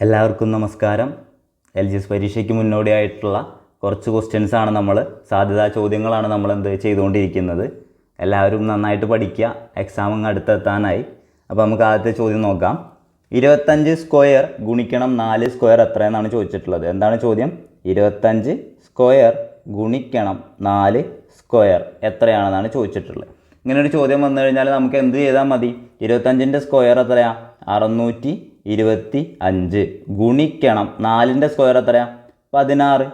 എല്ലാവർക്കും നമസ്കാരം. LGS പരീക്ഷയ്ക്ക് മുന്നോടിയായിട്ടുള്ള കുറച്ച് ക്വസ്റ്റ്യൻസാണ് നമ്മൾ സാധ്യതാ ചോദ്യങ്ങളാണ് നമ്മൾ ചെയ്തുകൊണ്ടിരിക്കുന്നത്. എല്ലാവരും നന്നായിട്ട് പഠിക്കുക, എക്സാം അങ്ങ് അടുത്തെത്താനായി. അപ്പോൾ നമുക്ക് ആദ്യത്തെ ചോദ്യം നോക്കാം. 25 സ്ക്വയർ ഗുണിക്കണം 4 സ്ക്വയർ എത്രയെന്നാണ് ചോദിച്ചിട്ടുള്ളത്. എന്താണ് ചോദ്യം? 25 സ്ക്വയർ ഗുണിക്കണം 4 സ്ക്വയർ എത്രയാണെന്നാണ് ചോദിച്ചിട്ടുള്ളത്. ഇങ്ങനൊരു ചോദ്യം വന്നു കഴിഞ്ഞാൽ നമുക്ക് എന്ത് ചെയ്താൽ മതി? 25ൻ്റെ സ്ക്വയർ എത്രയാണ്? 625 ഗുണിക്കണം 4ൻ്റെ സ്ക്വയർ എത്രയാണ്? 16.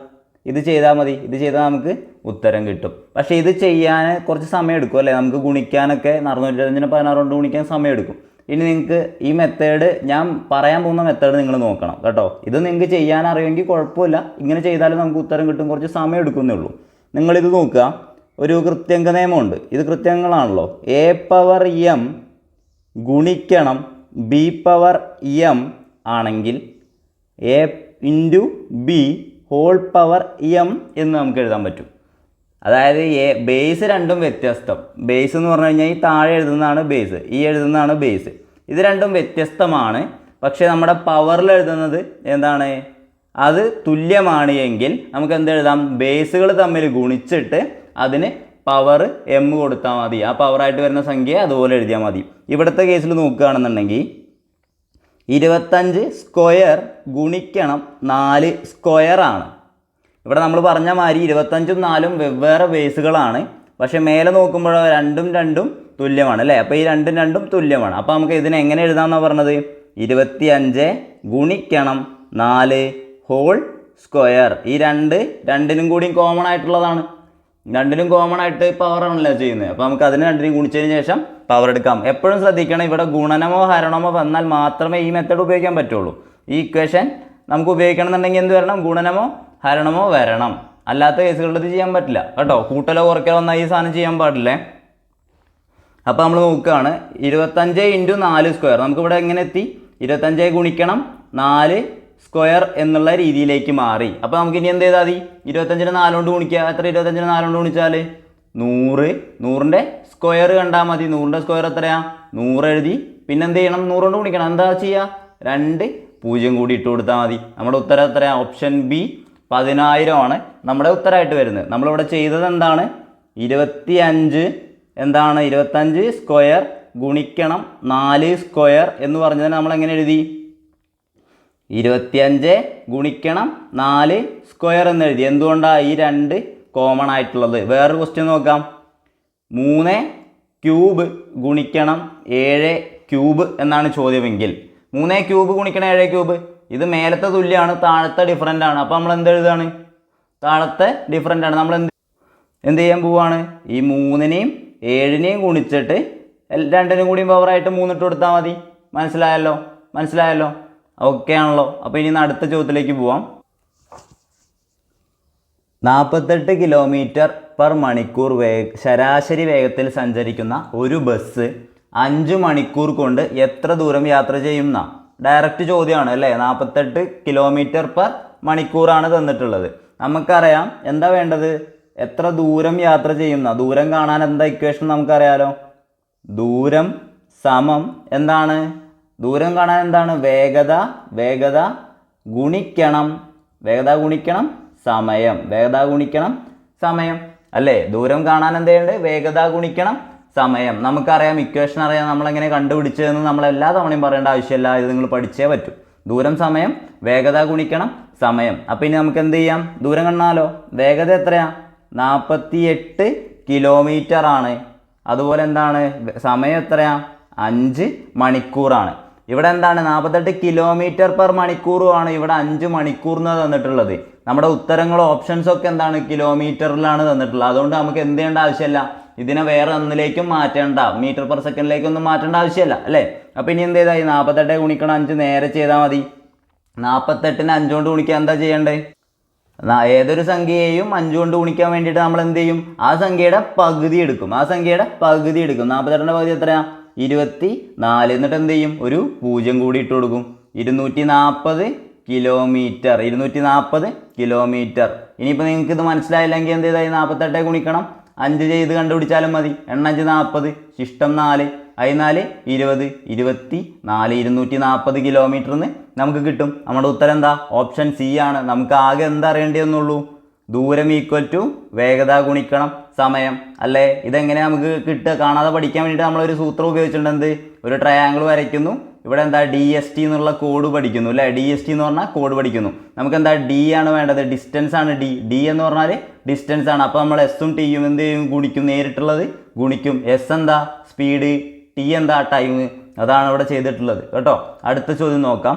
ഇത് ചെയ്താൽ മതി. ഇത് ചെയ്താൽ നമുക്ക് ഉത്തരം കിട്ടും. പക്ഷേ ഇത് ചെയ്യാൻ കുറച്ച് സമയം എടുക്കും അല്ലേ? നമുക്ക് ഗുണിക്കാനൊക്കെ 425നെ 16 കൊണ്ട് ഗുണിക്കാൻ സമയം എടുക്കും. ഇനി നിങ്ങൾക്ക് ഈ മെത്തേഡ്, ഞാൻ പറയാൻ പോകുന്ന മെത്തേഡ് നിങ്ങൾ നോക്കണം കേട്ടോ. ഇത് നിങ്ങൾക്ക് ചെയ്യാൻ അറിയുമെങ്കിൽ കുഴപ്പമില്ല. ഇങ്ങനെ ചെയ്താലും നമുക്ക് ഉത്തരം കിട്ടും. കുറച്ച് സമയം എടുക്കുന്നേ ഉള്ളൂ. നിങ്ങളിത് നോക്കുക. ഒരു കൃത്യങ്ക നിയമമുണ്ട്. ഇത് കൃത്യങ്ങളാണല്ലോ. a⁻m ഗുണിക്കണം b⁻m ആണെങ്കിൽ a×b⁻m എന്ന് നമുക്ക് എഴുതാൻ പറ്റും. അതായത് ബേസ് രണ്ടും വ്യത്യസ്തം. ബേസ് എന്ന് പറഞ്ഞു കഴിഞ്ഞാൽ ഈ താഴെ എഴുതുന്നതാണ് ബേസ്, ഈ എഴുതുന്നതാണ് ബേസ്. ഇത് രണ്ടും വ്യത്യസ്തമാണ്. പക്ഷേ നമ്മുടെ പവറിൽ എഴുതുന്നത് എന്താണ്? അത് തുല്യമാണ് എങ്കിൽ നമുക്ക് എന്തെഴുതാം? ബേസുകൾ തമ്മിൽ ഗുണിച്ചിട്ട് അതിന് പവർ m കൊടുത്താൽ മതി. ആ പവറായിട്ട് വരുന്ന സംഖ്യ അതുപോലെ എഴുതിയാൽ മതി. ഇവിടുത്തെ കേസിൽ നോക്കുകയാണെന്നുണ്ടെങ്കിൽ 25 സ്ക്വയർ ഗുണിക്കണം 4 സ്ക്വയർ ആണ്. ഇവിടെ നമ്മൾ പറഞ്ഞ മാതിരി 25ഉം 4ഉം വെവ്വേറെ ബേസുകളാണ്. പക്ഷേ മേലെ നോക്കുമ്പോൾ രണ്ടും തുല്യമാണ് അല്ലേ? അപ്പോൾ ഈ രണ്ടും തുല്യമാണ്. അപ്പോൾ നമുക്ക് ഇതിനെ എങ്ങനെ എഴുതാമെന്നാണ് പറഞ്ഞത്? 25 ഗുണിക്കണം 4 ഹോൾ സ്ക്വയർ. ഈ രണ്ടിനും കൂടി കോമൺ ആയിട്ടുള്ളതാണ്. രണ്ടിലും കോമൺ ആയിട്ട് പവറാണല്ലോ ചെയ്യുന്നത്. അപ്പോൾ നമുക്ക് അതിന് രണ്ടിനും ഗുണിച്ചതിന് ശേഷം പവർ എടുക്കാം. എപ്പോഴും ശ്രദ്ധിക്കണം, ഇവിടെ ഗുണനമോ ഹരണമോ വന്നാൽ മാത്രമേ ഈ മെത്തേഡ് ഉപയോഗിക്കാൻ പറ്റുള്ളൂ. ഈ ഇക്വേഷൻ നമുക്ക് ഉപയോഗിക്കണം എന്നുണ്ടെങ്കിൽ എന്ത് വരണം? ഗുണനമോ ഹരണമോ വരണം. അല്ലാത്ത കേസുകളിൽ ഇത് ചെയ്യാൻ പറ്റില്ല കേട്ടോ. കൂട്ടലോ കുറയ്ക്കലോ വന്നാൽ ഈ സാധനം ചെയ്യാൻ പാടില്ലേ. അപ്പോൾ നമ്മൾ നോക്കുകയാണ് 25 × 4 സ്ക്വയർ. നമുക്കിവിടെ എങ്ങനെ എത്തി? 25 ഗുണിക്കണം 4 സ്ക്വയർ എന്നുള്ള രീതിയിലേക്ക് മാറി. അപ്പോൾ നമുക്ക് ഇനി എന്ത് ചെയ്താൽ മതി? 25നെ 4 കൊണ്ട് ഗുണിക്കുക. എത്ര? 25നെ 4 കൊണ്ട് ഗുണിച്ചാൽ 100. 100ൻ്റെ സ്ക്വയർ കണ്ടാൽ മതി. 100ൻ്റെ സ്ക്വയർ എത്രയാണ്? 100 എഴുതി. പിന്നെ എന്ത് ചെയ്യണം? 100 കൊണ്ട് ഗുണിക്കണം. എന്താ ചെയ്യുക? 2 0 കൂടി ഇട്ട് കൊടുത്താൽ മതി. നമ്മുടെ ഉത്തരം എത്രയാണ്? ഓപ്ഷൻ ബി 10,000 ആണ് നമ്മുടെ ഉത്തരമായിട്ട് വരുന്നത്. നമ്മളിവിടെ ചെയ്തത് എന്താണ്? 25 സ്ക്വയർ ഗുണിക്കണം 4 സ്ക്വയർ എന്ന് പറഞ്ഞതിന് നമ്മൾ എങ്ങനെ എഴുതി? 25 ഗുണിക്കണം 4 സ്ക്വയർ എന്ന് എഴുതി. എന്തുകൊണ്ടാണ്? ഈ 2 കോമൺ ആയിട്ടുള്ളത്. വേറൊരു ക്വസ്റ്റ്യൻ നോക്കാം. 3 ക്യൂബ് ഗുണിക്കണം 7 ക്യൂബ് എന്നാണ് ചോദ്യമെങ്കിൽ 3 ക്യൂബ് ഗുണിക്കണം 7 ക്യൂബ്, ഇത് മേലത്തെ തുല്യമാണ്, താഴത്തെ ഡിഫറൻ്റ് ആണ്. അപ്പോൾ നമ്മൾ എന്ത് എഴുതാണ്? താഴത്തെ ഡിഫറൻ്റ് ആണ്. നമ്മൾ എന്ത് ചെയ്യാൻ പോവുകയാണ്? ഈ 3നെയും 7നെയും ഗുണിച്ചിട്ട് 2നും കൂടി പവറായിട്ട് 3 ഇട്ട് കൊടുത്താൽ മതി. മനസ്സിലായല്ലോ? ഓക്കെ ആണല്ലോ. അപ്പോൾ ഇനി അടുത്ത ചോദ്യത്തിലേക്ക് പോവാം. 48 കിലോമീറ്റർ/മണിക്കൂർ ശരാശരി വേഗത്തിൽ സഞ്ചരിക്കുന്ന ഒരു ബസ് 5 മണിക്കൂർ കൊണ്ട് എത്ര ദൂരം യാത്ര ചെയ്യുന്ന ഡയറക്റ്റ് ചോദ്യമാണ് അല്ലേ? 48 കിലോമീറ്റർ/മണിക്കൂറാണ് തന്നിട്ടുള്ളത്. നമുക്കറിയാം എന്താ വേണ്ടത്? എത്ര ദൂരം യാത്ര ചെയ്യുന്ന. ദൂരം കാണാൻ എന്താ ഇക്വേഷൻ നമുക്കറിയാലോ. ദൂരം സമം എന്താണ്? ദൂരം കാണാൻ എന്താണ്? വേഗത ഗുണിക്കണം സമയം അല്ലേ? ദൂരം കാണാൻ എന്ത് ചെയ്യേണ്ടത്? വേഗത ഗുണിക്കണം സമയം. നമുക്കറിയാം, ഇക്വേഷൻ അറിയാം. നമ്മളെങ്ങനെ കണ്ടുപിടിച്ചതെന്ന് നമ്മൾ എല്ലാ തവണയും പറയേണ്ട ആവശ്യമില്ല. ഇത് നിങ്ങൾ പഠിച്ചേ പറ്റൂ. ദൂരം സമയം വേഗത ഗുണിക്കണം സമയം. അപ്പോൾ ഇനി നമുക്ക് എന്ത് ചെയ്യാം? ദൂരം കാണാലോ. വേഗത എത്രയാണ്? 48 കിലോമീറ്റർ ആണ്. അതുപോലെ എന്താണ്? സമയം എത്രയാണ്? 5 മണിക്കൂറാണ്. ഇവിടെ എന്താണ്? 48 കിലോമീറ്റർ/മണിക്കൂറുമാണ്. ഇവിടെ 5 മണിക്കൂറിനാണ് തന്നിട്ടുള്ളത്. നമ്മുടെ ഉത്തരങ്ങളോ ഓപ്ഷൻസൊക്കെ എന്താണ്? കിലോമീറ്ററിലാണ് തന്നിട്ടുള്ളത്. അതുകൊണ്ട് നമുക്ക് എന്ത് ചെയ്യേണ്ട ആവശ്യമില്ല. ഇതിനെ വേറെ ഒന്നിലേക്കും മാറ്റേണ്ട, മീറ്റർ/സെക്കൻഡിലേക്കൊന്നും മാറ്റേണ്ട ആവശ്യമില്ല അല്ലേ? അപ്പോൾ ഇനി എന്ത് ചെയ്താൽ 48 ഗുണിക്കണം 5 നേരെ ചെയ്താൽ മതി. 48നെ 5 കൊണ്ട് ഗുണിക്കാൻ എന്താ ചെയ്യേണ്ടത്? ഏതൊരു സംഖ്യയെയും 5 കൊണ്ട് ഗുണിക്കാൻ വേണ്ടിയിട്ട് നമ്മൾ എന്ത് ചെയ്യും? ആ സംഖ്യയുടെ പകുതി എടുക്കും. 48ൻ്റെ പകുതി എത്രയാണ്? 24. എന്നിട്ട് എന്ത് ചെയ്യും? ഒരു 0 കൂടി ഇട്ട് കൊടുക്കും. 240 കിലോമീറ്റർ. ഇനിയിപ്പോൾ നിങ്ങൾക്ക് ഇത് മനസ്സിലായില്ലെങ്കിൽ എന്ത് ചെയ്താൽ 48 ഗുണിക്കണം 5 ചെയ്ത് കണ്ടുപിടിച്ചാലും മതി. 5 40, ശിഷ്ടം 4, 4 20, 24, 240 കിലോമീറ്ററിന് നമുക്ക് കിട്ടും. നമ്മുടെ ഉത്തരം എന്താ? ഓപ്ഷൻ സി ആണ്. നമുക്ക് ആകെ എന്താ അറിയേണ്ടതെന്നുള്ളൂ? ദൂരം ഈക്വൽ ടു വേഗത ഗുണിക്കണം സമയം അല്ലേ? ഇതെങ്ങനെ നമുക്ക് കിട്ടുക? കാണാതെ പഠിക്കാൻ വേണ്ടിയിട്ട് നമ്മളൊരു സൂത്രം ഉപയോഗിച്ചിട്ടുണ്ട്. എന്ത്? ഒരു ട്രയാങ്കിൾ വരയ്ക്കുന്നു, ഇവിടെ എന്താ DST എന്നുള്ള കോഡ് പഠിക്കുന്നു അല്ലേ? DST എന്ന് പറഞ്ഞാൽ കോഡ് പഠിക്കുന്നു. നമുക്ക് എന്താ? D ആണ് വേണ്ടത്, ഡിസ്റ്റൻസ് ആണ് D എന്ന് പറഞ്ഞാൽ ഡിസ്റ്റൻസ് ആണ്. അപ്പോൾ നമ്മൾ എസും ടിയും എന്ത് ചെയ്യും? ഗുണിക്കും, നേരിട്ടുള്ളത് ഗുണിക്കും. എസ് എന്താ? സ്പീഡ്, ടി എന്താ? ടൈം. അതാണ് ഇവിടെ ചെയ്തിട്ടുള്ളത് കേട്ടോ. അടുത്ത ചോദ്യം നോക്കാം.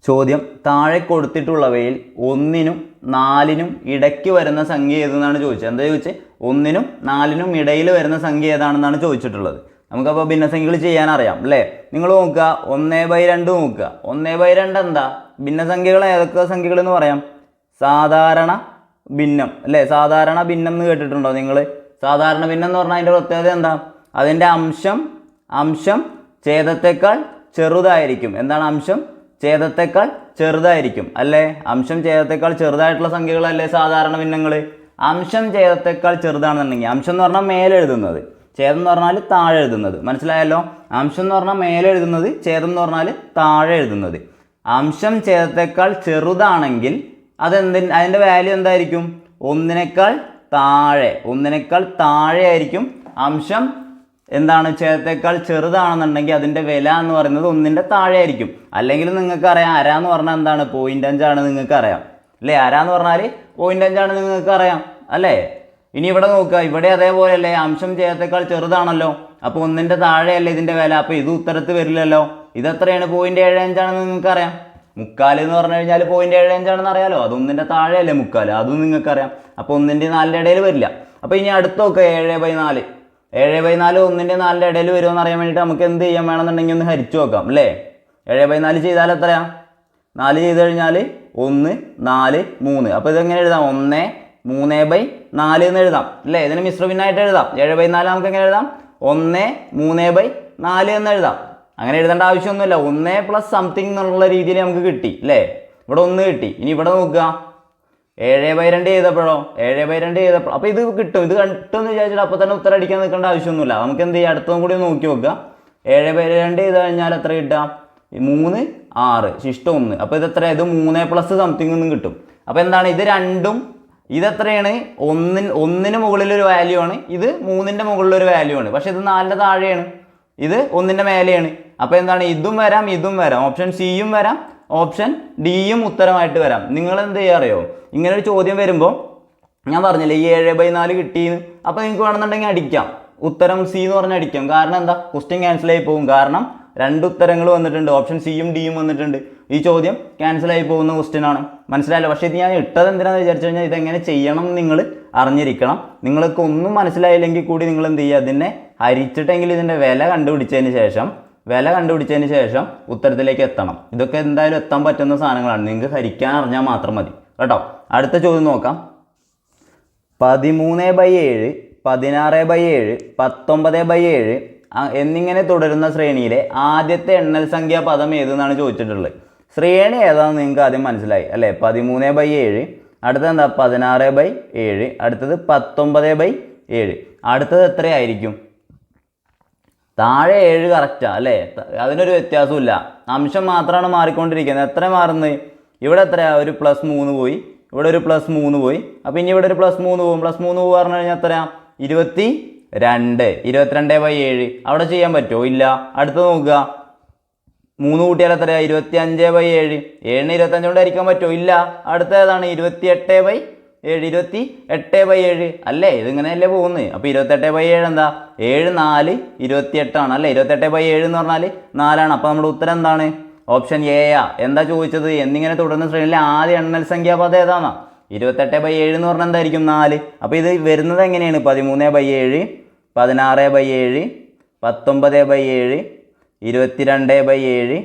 ചോദ്യം: താഴെ കൊടുത്തിട്ടുള്ളവയിൽ 1നും 4നും ഇടയ്ക്ക് വരുന്ന സംഖ്യ ഏതെന്നാണ് ചോദിച്ചത്. എന്താ ചോദിച്ചത്? 1നും 4നും ഇടയിൽ വരുന്ന സംഖ്യ ഏതാണെന്നാണ് ചോദിച്ചിട്ടുള്ളത്. നമുക്കപ്പോൾ ഭിന്നസംഖ്യകൾ ചെയ്യാൻ അറിയാം അല്ലേ? നിങ്ങൾ നോക്കുക, 1/2 നോക്കുക. 1/2 എന്താ? ഭിന്നസംഖ്യകൾ ഏതൊക്കെ സംഖ്യകൾ എന്ന് പറയാം? സാധാരണ ഭിന്നം അല്ലേ? സാധാരണ ഭിന്നം എന്ന് കേട്ടിട്ടുണ്ടോ നിങ്ങൾ? സാധാരണ ഭിന്നം എന്ന് പറഞ്ഞാൽ അതിൻ്റെ പ്രത്യേകത എന്താ? അതിൻ്റെ അംശം ഛേദത്തേക്കാൾ ചെറുതായിരിക്കും. എന്താണ്? അംശം ഛേദത്തേക്കാൾ ചെറുതായിരിക്കും അല്ലേ? അംശം ഛേദത്തേക്കാൾ ചെറുതായിട്ടുള്ള സംഖ്യകളല്ലേ സാധാരണ ഭിന്നങ്ങൾ? അംശം ഛേദത്തേക്കാൾ ചെറുതാണെന്നുണ്ടെങ്കിൽ, അംശം എന്ന് പറഞ്ഞാൽ മേലെഴുതുന്നത്, ഛേദം എന്ന് പറഞ്ഞാൽ താഴെ എഴുതുന്നത്. മനസ്സിലായല്ലോ? അംശം എന്ന് പറഞ്ഞാൽ മേലെ എഴുതുന്നത്, ഛേദം എന്ന് പറഞ്ഞാൽ താഴെ എഴുതുന്നത്. അംശം ഛേദത്തേക്കാൾ ചെറുതാണെങ്കിൽ അതിൻ്റെ വാല്യൂ എന്തായിരിക്കും? 1നേക്കാൾ താഴെ ആയിരിക്കും. അംശം എന്താണ്? ഛേദത്തേക്കാൾ ചെറുതാണെന്നുണ്ടെങ്കിൽ അതിൻ്റെ വില എന്ന് പറയുന്നത് 1ൻ്റെ താഴെ ആയിരിക്കും. അല്ലെങ്കിൽ നിങ്ങൾക്കറിയാം അരാന്ന് പറഞ്ഞാൽ എന്താണ്? 0.5 നിങ്ങൾക്കറിയാം അല്ലേ? അരാന്ന് പറഞ്ഞാൽ 0.5 നിങ്ങൾക്കറിയാം അല്ലേ? ഇനി ഇവിടെ നോക്കുക, ഇവിടെ അതേപോലെ അല്ലേ? അംശം ഛേദത്തേക്കാൾ ചെറുതാണല്ലോ, അപ്പോൾ 1ൻ്റെ താഴെയല്ലേ ഇതിൻ്റെ വില. അപ്പോൾ ഇത് ഉത്തരത്ത് വരില്ലല്ലോ. ഇതെത്രയാണ്? 0.75 നിങ്ങൾക്കറിയാം. 3/4 എന്ന് പറഞ്ഞു കഴിഞ്ഞാൽ 0.75 അറിയാലോ. അത് 1ൻ്റെ താഴെയല്ലേ 3/4, അതും നിങ്ങൾക്കറിയാം. അപ്പോൾ 1ൻ്റെ 4ൻ്റെ ഇടയിൽ വരില്ല. അപ്പോൾ ഇനി അടുത്ത് നോക്കുക, 7/4. 7/4 1ൻ്റെ 4ൻ്റെ ഇടയിൽ വരുമെന്ന് അറിയാൻ വേണ്ടിയിട്ട് നമുക്ക് എന്ത് ചെയ്യാൻ വേണമെന്നുണ്ടെങ്കിൽ ഒന്ന് ഹരിച്ചു നോക്കാം അല്ലേ? 7/4 ചെയ്താൽ എത്രയാ? 4 ചെയ്ത് കഴിഞ്ഞാൽ 1, 4, 3. അപ്പോൾ ഇതെങ്ങനെ എഴുതാം? 1, 3/4 എന്ന് എഴുതാം അല്ലേ? ഇതിന് മിശ്രഭിന്നമായിട്ട് എഴുതാം. 7/4 നമുക്ക് എങ്ങനെ എഴുതാം? 1, 3/4 എന്ന് എഴുതാം. അങ്ങനെ എഴുതേണ്ട ആവശ്യമൊന്നുമില്ല. 1 പ്ലസ് സംതിങ് എന്നുള്ള രീതിയിൽ നമുക്ക് കിട്ടി അല്ലേ? ഇവിടെ 1 കിട്ടി. ഇനി ഇവിടെ നോക്കുക, 7/2 ചെയ്തപ്പോഴോ? 7/2 ചെയ്തപ്പോൾ അപ്പോൾ ഇത് കിട്ടും. ഇത് കിട്ടുമെന്ന് വിചാരിച്ചിട്ട് അപ്പോൾ തന്നെ ഉത്തരം അടിക്കാൻ നിൽക്കേണ്ട ആവശ്യമൊന്നുമില്ല. നമുക്ക് എന്ത് ചെയ്യാം? അടുത്തതും കൂടി നോക്കി നോക്കുക. 7/2 ചെയ്ത് കഴിഞ്ഞാൽ എത്ര കിട്ടാം? 3, 6, ശിഷ്ടം 1. അപ്പോൾ ഇത് എത്ര? ഇത് 3 പ്ലസ് സംതിങ് ഒന്നും കിട്ടും. അപ്പോൾ എന്താണ്? ഇത് രണ്ടും ഇതെത്രയാണ്? 1ന് മുകളിലൊരു വാല്യൂ ആണ്, ഇത് 3ൻ്റെ മുകളിലൊരു വാല്യൂ ആണ്. പക്ഷെ ഇത് 4ൻ്റെ താഴെയാണ്, ഇത് 1ൻ്റെ മേലെയാണ്. അപ്പോൾ എന്താണ്? ഇതും വരാം, ഇതും വരാം. ഓപ്ഷൻ സിയും വരാം, ഓപ്ഷൻ ഡിയും ഉത്തരമായിട്ട് വരാം. നിങ്ങൾ എന്ത് ചെയ്യുക അറിയോ? ഇങ്ങനെ ഒരു ചോദ്യം വരുമ്പോൾ ഞാൻ പറഞ്ഞില്ലേ ഈ 7/4 കിട്ടിയെന്ന്, അപ്പോൾ നിങ്ങൾക്ക് വേണമെന്നുണ്ടെങ്കിൽ അടിക്കാം, ഉത്തരം സി എന്ന് പറഞ്ഞ് അടിക്കാം. കാരണം എന്താ? ക്വസ്റ്റ്യൻ ക്യാൻസൽ ആയി പോകും. കാരണം 2 ഉത്തരങ്ങൾ വന്നിട്ടുണ്ട്, ഓപ്ഷൻ സിയും ഡിയും വന്നിട്ടുണ്ട്. ഈ ചോദ്യം ക്യാൻസൽ ആയി പോകുന്ന ക്വസ്റ്റ്യൻ ആണ്. മനസ്സിലായല്ലോ? പക്ഷേ ഇത് ഞാൻ ഇട്ടത് എന്തിനാണെന്ന് വിചാരിച്ചു കഴിഞ്ഞാൽ ഇതെങ്ങനെ ചെയ്യണം നിങ്ങൾ അറിഞ്ഞിരിക്കണം. നിങ്ങൾക്ക് ഒന്നും മനസ്സിലായില്ലെങ്കിൽ കൂടി നിങ്ങൾ എന്ത് ചെയ്യുക? അതിനെ ഹരിച്ചിട്ടെങ്കിൽ ഇതിൻ്റെ വില കണ്ടുപിടിച്ചതിന് ശേഷം ഉത്തരത്തിലേക്ക് എത്തണം. ഇതൊക്കെ എന്തായാലും എത്താൻ പറ്റുന്ന സാധനങ്ങളാണ്. നിങ്ങൾക്ക് ഹരിക്കാൻ അറിഞ്ഞാൽ മാത്രം മതി കേട്ടോ. അടുത്ത ചോദ്യം നോക്കാം. 13/7, 16/7, 19/7 എന്നിങ്ങനെ തുടരുന്ന ശ്രേണിയിലെ ആദ്യത്തെ എണ്ണൽ സംഖ്യാ പദം ഏതെന്നാണ് ചോദിച്ചിട്ടുള്ളത്. ശ്രേണി ഏതാണെന്ന് നിങ്ങൾക്ക് ആദ്യം മനസ്സിലായി അല്ലേ? 13/7, അടുത്തത് എന്താ? 16/7, അടുത്തത് 19/7. അടുത്തത് എത്രയായിരിക്കും? താഴെ 7 കറക്റ്റാ അല്ലേ? അതിനൊരു വ്യത്യാസമില്ല, അംശം മാത്രമാണ് മാറിക്കൊണ്ടിരിക്കുന്നത്. എത്ര മാറുന്നത്? ഇവിടെ എത്രയാ? ഒരു +3 പോയി, ഇവിടെ ഒരു +3 പോയി. അപ്പോൾ ഇനി ഇവിടെ ഒരു +3 പോകും. +3 പറഞ്ഞു കഴിഞ്ഞാൽ എത്രയാ? 22. 22/7 അവിടെ ചെയ്യാൻ പറ്റുമോ? ഇല്ല. അടുത്ത് നോക്കുക, 3 കൂട്ടിയാൽ എത്രയാ? 25/7. 7ന് 25 കൊണ്ട് ഹരിക്കാൻ പറ്റുമോ? ഇല്ല. അടുത്ത ഏതാണ്? 28/7. 28/7 അല്ലേ? ഇതിങ്ങനെയല്ലേ പോകുന്നത്. അപ്പോൾ 28/7 എന്താ? 7, 4, 28 ആണ് അല്ലേ? 28/7 എന്ന് പറഞ്ഞാൽ 4 ആണ്. അപ്പോൾ നമ്മുടെ ഉത്തരം എന്താണ്? ഓപ്ഷൻ എ ആ. എന്താ ചോദിച്ചത്? എന്നിങ്ങനെ തുടർന്ന ശ്രേണിയിലെ ആദ്യ എണ്ണൽ സംഖ്യാപദം ഏതാണോ? 28/7 എന്ന് പറഞ്ഞാൽ എന്തായിരിക്കും? 4. അപ്പോൾ ഇത് വരുന്നത് എങ്ങനെയാണ്? 13/7, 16/7, 19/7, 22/7,